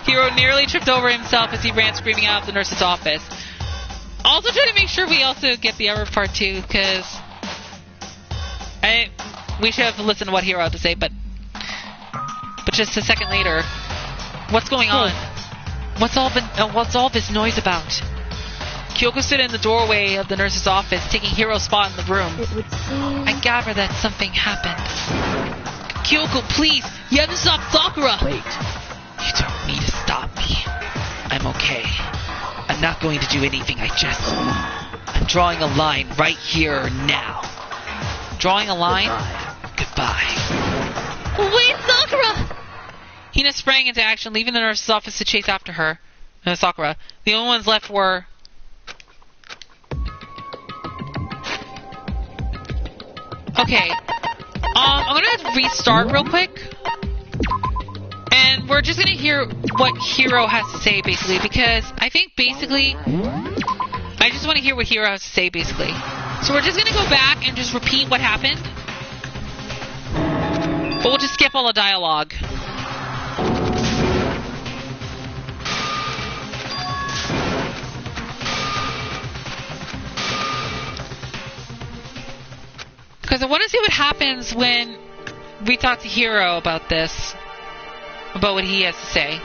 Hero nearly tripped over himself as he ran screaming out of the nurse's office. Also trying to make sure we also get the other part too, because we should have listened to what Hero had to say, but just a second later, what's going on? What's all this noise about? Kyoko stood in the doorway of the nurse's office, taking Hero's spot in the room. It would seem... I gather that something happened. Kyoko, please! You have to stop Sakura! Wait. You don't need to stop me. I'm okay. I'm not going to do anything. I'm drawing a line right here now. Drawing a line? Goodbye. Wait, Sakura! Hina sprang into action, leaving the nurse's office to chase after her. Sakura. The only ones left were... Okay. I'm gonna have to restart real quick. And we're just gonna hear what Hero has to say, basically, because I think, basically... I just want to hear what Hero has to say, basically. So we're just gonna go back and just repeat what happened. But we'll just skip all the dialogue. Because I want to see what happens when we talk to Hero about this. About what he has to say.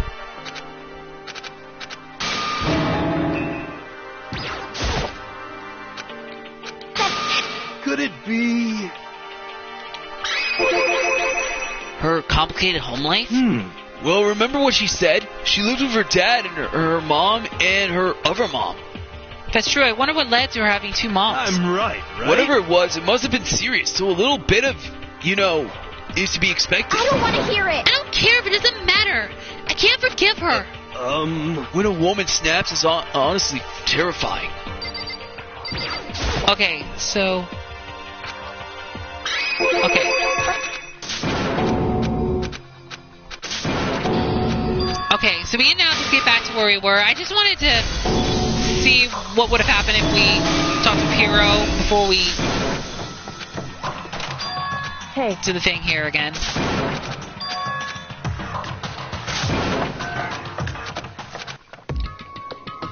Could it be... Her complicated home life? Well, remember what she said? She lived with her dad and her mom and her other mom. That's true. I wonder what led to her having two moms. I'm right? Whatever it was, it must have been serious. So a little bit of, is to be expected. I don't want to hear it. I don't care if it doesn't matter. I can't forgive her. When a woman snaps, it's honestly terrifying. Okay, so... Okay. Okay, so we can now just get back to where we were. I just wanted to see what would have happened if we talked to Hero before we do the thing here again.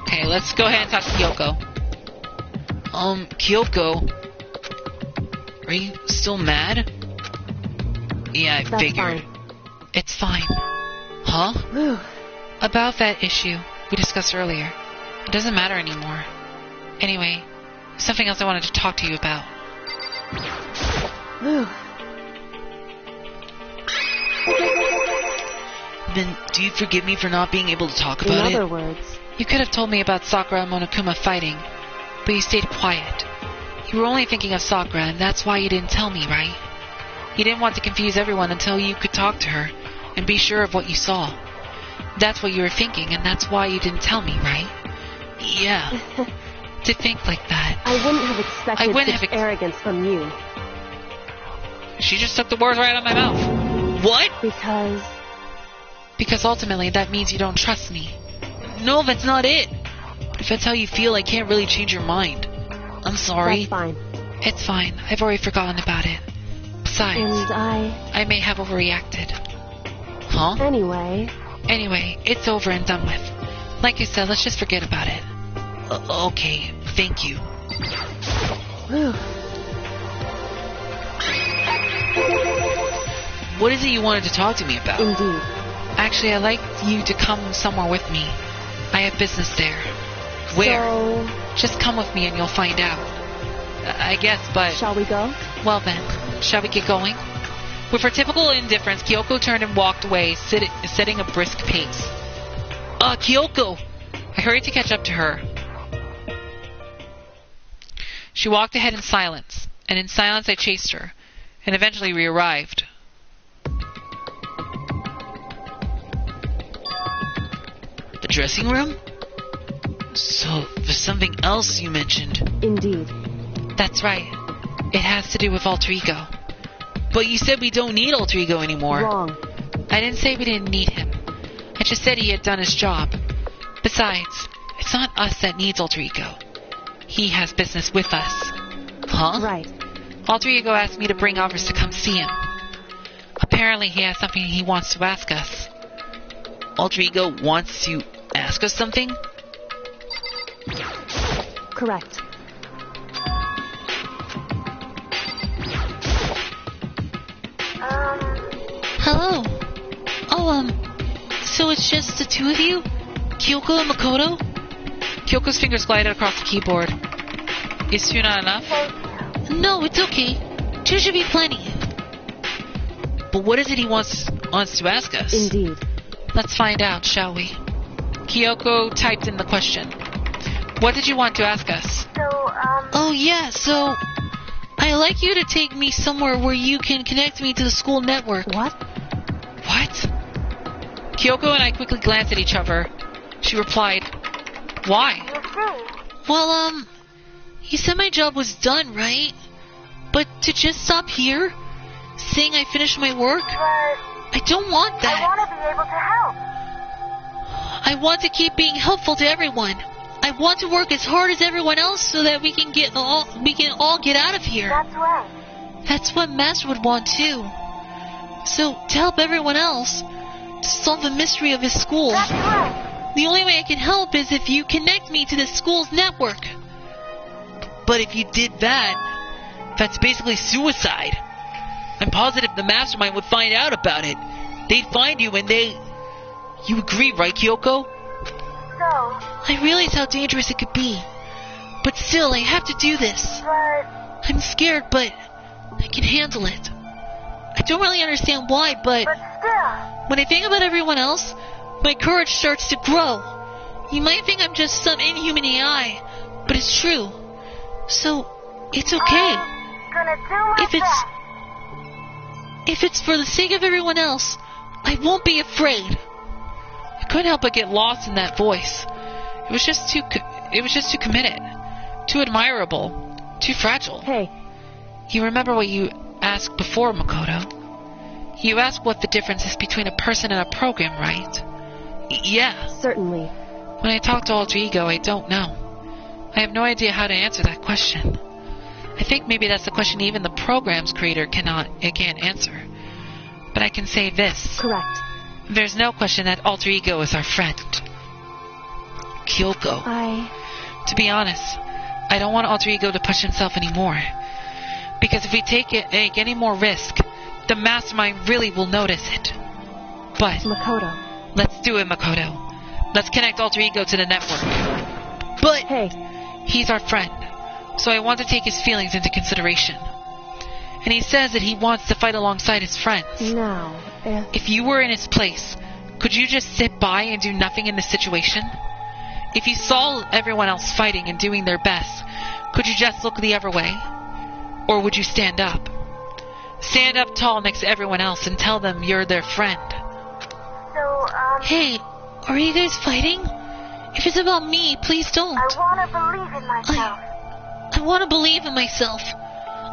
Okay, let's go ahead and talk to Kyoko. Kyoko? Are you still mad? Yeah, I figured. Fine. It's fine. Huh? About that issue we discussed earlier. It doesn't matter anymore. Anyway, something else I wanted to talk to you about. Then do you forgive me for not being able to talk about In it? other words, You could have told me about Sakura and Monokuma fighting, but you stayed quiet. You were only thinking of Sakura, and that's why you didn't tell me, right? You didn't want to confuse everyone until you could talk to her and be sure of what you saw. That's what you were thinking, and that's why you didn't tell me, right? Yeah. To think like that. I wouldn't have expected such arrogance from you. She just took the words right out of my mouth. What? Because ultimately that means you don't trust me. No, that's not it. If that's how you feel, I can't really change your mind. I'm sorry. That's fine. It's fine. I've already forgotten about it. Besides, And I may have overreacted. Huh? Anyway, it's over and done with. Like you said, let's just forget about it. Okay, thank you. What is it you wanted to talk to me about? Indeed. Actually, I'd like you to come somewhere with me. I have business there. Where? So, Just come with me and you'll find out. I guess, but... Shall we go? Well then, shall we get going? With her typical indifference, Kyoko turned and walked away, setting a brisk pace. Kyoko! I hurried to catch up to her. She walked ahead in silence, and in silence I chased her, and eventually we arrived. The dressing room? So, there's something else you mentioned. Indeed. That's right. It has to do with Alter Ego. But you said we don't need Alter Ego anymore. Wrong. I didn't say we didn't need him. I just said he had done his job. Besides, it's not us that needs Alter Ego. He has business with us. Huh? Right. Alter Ego asked me to bring others to come see him. Apparently he has something he wants to ask us. Alter Ego wants to ask us something? Correct. Hello. So it's just the two of you? Kyoko and Makoto? Kyoko's fingers glided across the keyboard. Is two not enough? No, it's okay. Two should be plenty. But what is it he wants to ask us? Indeed. Let's find out, shall we? Kyoko typed in the question. What did you want to ask us? Oh yeah, so... I'd like you to take me somewhere where you can connect me to the school network. What? What? Kyoko and I quickly glanced at each other. She replied, Why? Well, you said my job was done, right? But to just stop here, saying I finished my work, I don't want that. I want to be able to help. I want to keep being helpful to everyone. I want to work as hard as everyone else so that we can all get out of here. That's right. That's what Master would want too. So to help everyone else, to solve the mystery of his school. That's right. The only way I can help is if you connect me to the school's network. But if you did that, that's basically suicide. I'm positive the mastermind would find out about it. They'd find you and You agree, right, Kyoko? So... I realize how dangerous it could be. But still, I have to do this. But... I'm scared, but I can handle it. I don't really understand why, but still... when I think about everyone else, my courage starts to grow. You might think I'm just some inhuman AI, but it's true. So, it's okay. I'm gonna do my best. If it's for the sake of everyone else, I won't be afraid. I couldn't help but get lost in that voice. It was just too committed, too admirable, too fragile. Hey. You remember what you asked before, Makoto? You asked what the difference is between a person and a program, right? Yeah. Certainly. When I talk to Alter Ego, I don't know. I have no idea how to answer that question. I think maybe that's the question even the program's creator can't answer. But I can say this. Correct. There's no question that Alter Ego is our friend. Kyoko. To be honest, I don't want Alter Ego to push himself anymore. Because if we take any more risk, the mastermind really will notice it. But... Makoto. Let's do it, Makoto. Let's connect Alter Ego to the network. But... Hey. He's our friend, so I want to take his feelings into consideration. And he says that he wants to fight alongside his friends. Now, if you were in his place, could you just sit by and do nothing in this situation? If you saw everyone else fighting and doing their best, could you just look the other way? Or would you stand up? Stand up tall next to everyone else and tell them you're their friend. So, Hey, are you guys fighting? If it's about me, please don't. I want to believe in myself. I want to believe in myself.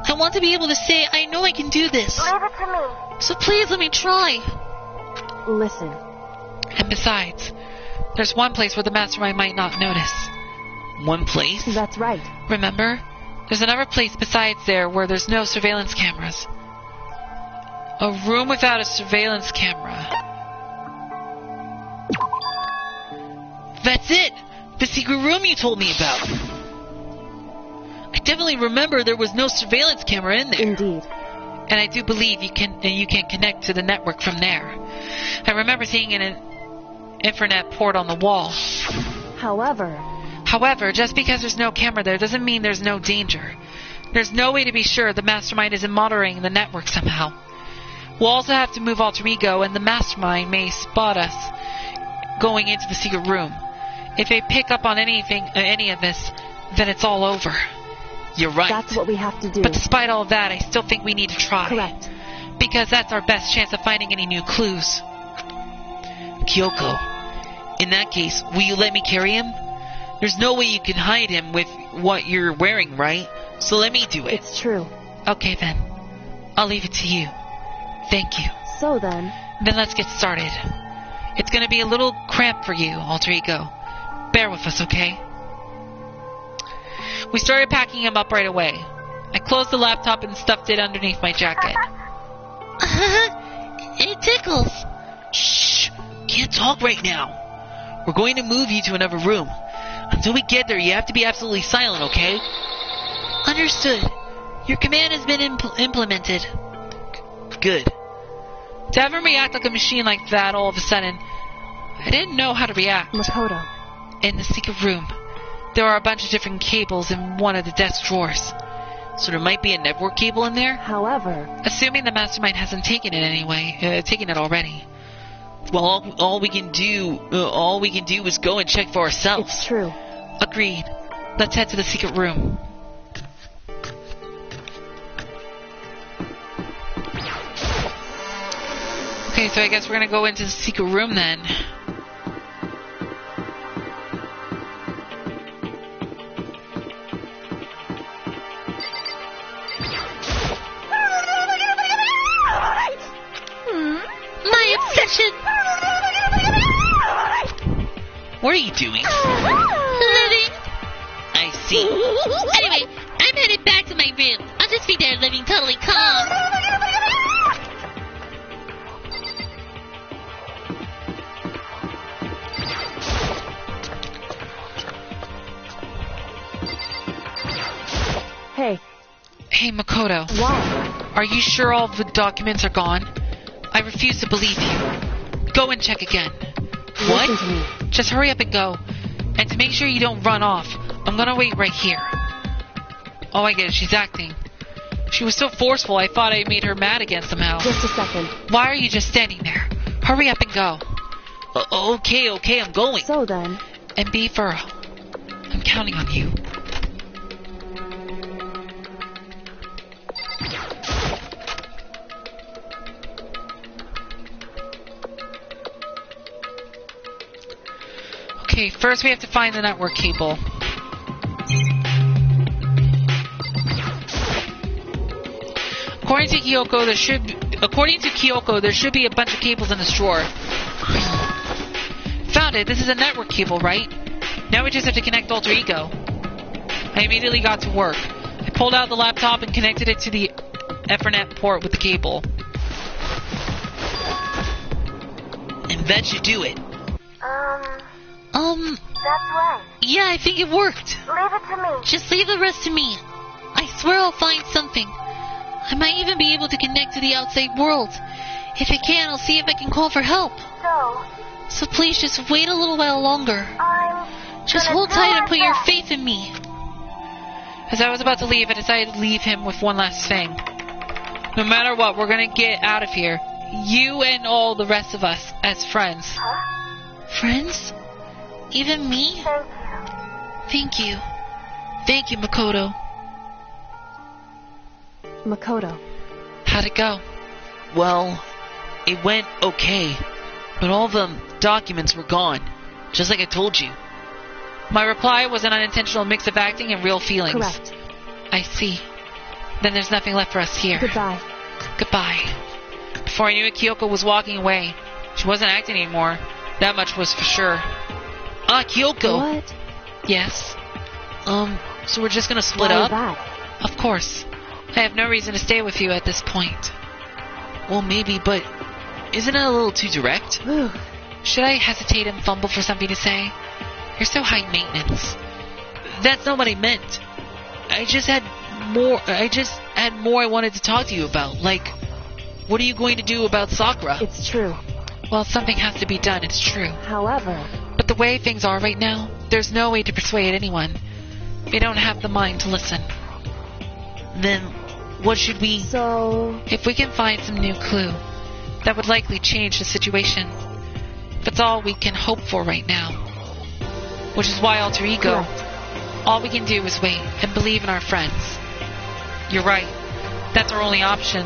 I want to be able to say, I know I can do this. Leave it to me. So please let me try. Listen. And besides, there's one place where the mastermind might not notice. One place? That's right. Remember? There's another place besides there where there's no surveillance cameras. A room without a surveillance camera. That's it! The secret room you told me about. I definitely remember there was no surveillance camera in there. Indeed. And I do believe you can connect to the network from there. I remember seeing an Infernet port on the wall. However, However, just because there's no camera there doesn't mean there's no danger. There's no way to be sure the mastermind isn't monitoring the network somehow. We'll also have to move Alter Ego, and the mastermind may spot us going into the secret room. If they pick up on any of this, then it's all over. You're right. That's what we have to do. But despite all of that, I still think we need to try. Correct. Because that's our best chance of finding any new clues. Kyoko, in that case, will you let me carry him? There's no way you can hide him with what you're wearing, right? So let me do it. It's true. Okay then. I'll leave it to you. Thank you. So then... Then let's get started. It's gonna be a little cramped for you, Alter Ego. Bear with us, okay? We started packing him up right away. I closed the laptop and stuffed it underneath my jacket. It tickles. Shh! Can't talk right now. We're going to move you to another room. Until we get there, you have to be absolutely silent, okay? Understood. Your command has been implemented. Good. To have him react like a machine like that all of a sudden, I didn't know how to react. Makoto. In the secret room, there are a bunch of different cables in one of the desk drawers. So there might be a network cable in there? However... Assuming the mastermind hasn't taken it already. Well, all we can do is go and check for ourselves. It's true. Agreed. Let's head to the secret room. Okay, so I guess we're gonna go into the secret room then. My obsession! What are you doing? Living! I see. Anyway, I'm headed back to my room. I'll just be there living totally calm. Hey. Hey, Makoto. Why? Are you sure all the documents are gone? I refuse to believe you. Go and check again. Listen to me. Just hurry up and go. And to make sure you don't run off, I'm gonna wait right here. Oh, I get it. She's acting. She was so forceful, I thought I made her mad again somehow. Just a second. Why are you just standing there? Hurry up and go. Okay, I'm going. So then... And be thorough. I'm counting on you. Okay, first we have to find the network cable. According to Kyoko, there should be a bunch of cables in this drawer. Found it. This is a network cable, right? Now we just have to connect Alter Ego. I immediately got to work. I pulled out the laptop and connected it to the Ethernet port with the cable. And that should do it. That's right. Yeah, I think it worked. Leave it to me. Just leave the rest to me. I swear I'll find something. I might even be able to connect to the outside world. If I can, I'll see if I can call for help. So please just wait a little while longer. Just hold tight and put your faith in me. As I was about to leave, I decided to leave him with one last thing. No matter what, we're gonna get out of here. You and all the rest of us as friends. Friends? Even me? Thank you. Thank you, Makoto. Makoto. How'd it go? Well, it went okay. But all the documents were gone. Just like I told you. My reply was an unintentional mix of acting and real feelings. Correct. I see. Then there's nothing left for us here. Goodbye. Goodbye. Before I knew it, Kyoko was walking away. She wasn't acting anymore. That much was for sure. Kyoko! What? Yes? So we're just gonna split Why up? that? Of course. I have no reason to stay with you at this point. Well, maybe, but isn't it a little too direct? Should I hesitate and fumble for something to say? You're so high maintenance. That's not what I meant. I just had more I wanted to talk to you about. Like, what are you going to do about Sakura? It's true. Well, something has to be done, it's true. However... But the way things are right now, there's no way to persuade anyone. They don't have the mind to listen. Then, what should we... So... If we can find some new clue, that would likely change the situation. That's all we can hope for right now. Which is why Alter Ego... Correct. All we can do is wait and believe in our friends. You're right. That's our only option.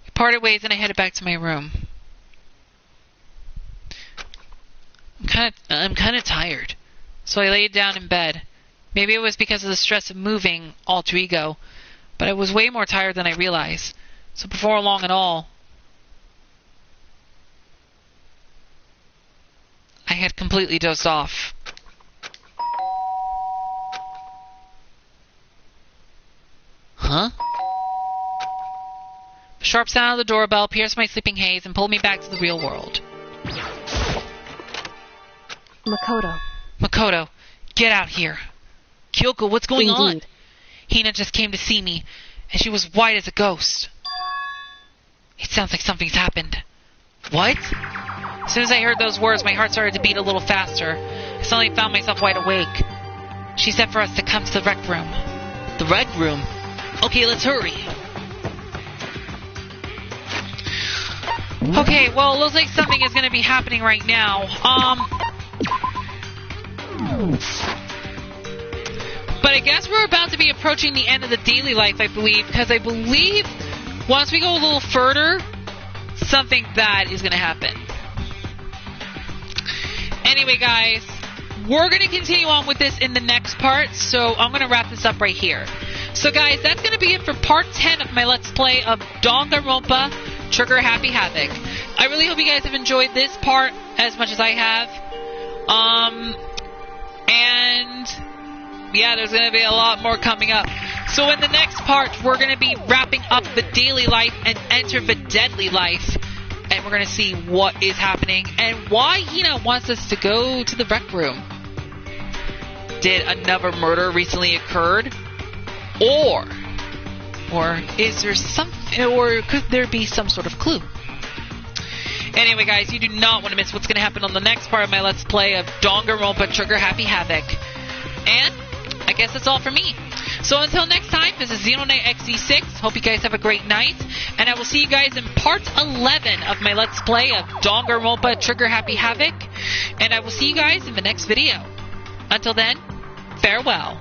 We parted ways and I headed back to my room. I'm kind of tired. So I laid down in bed. Maybe it was because of the stress of moving Alter Ego, but I was way more tired than I realized. So before long at all, I had completely dozed off. Huh? The sharp sound of the doorbell pierced my sleeping haze and pulled me back to the real world. Makoto, get out here. Kyoko, what's going on? Hina just came to see me, and she was white as a ghost. It sounds like something's happened. What? As soon as I heard those words, my heart started to beat a little faster. I suddenly found myself wide awake. She said for us to come to the rec room. The rec room? Okay, let's hurry. Okay, well, it looks like something is going to be happening right now. But I guess we're about to be approaching the end of the daily life, I believe, because I believe once we go a little further, something bad is going to happen. Anyway, guys, we're going to continue on with this in the next part, so I'm going to wrap this up right here. So, guys, that's going to be it for part 10 of my Let's Play of Danganronpa Trigger Happy Havoc. I really hope you guys have enjoyed this part as much as I have. And yeah, there's going to be a lot more coming up. So in the next part, we're going to be wrapping up the daily life and enter the deadly life. And we're going to see what is happening and why Hina wants us to go to the rec room. Did another murder recently occurred? Or is there something, or could there be some sort of clue? Anyway, guys, you do not want to miss what's going to happen on the next part of my Let's Play of Danganronpa Trigger Happy Havoc. And I guess that's all for me. So until next time, this is XeroKnight.exe6. Hope you guys have a great night. And I will see you guys in part 11 of my Let's Play of Danganronpa Trigger Happy Havoc. And I will see you guys in the next video. Until then, farewell.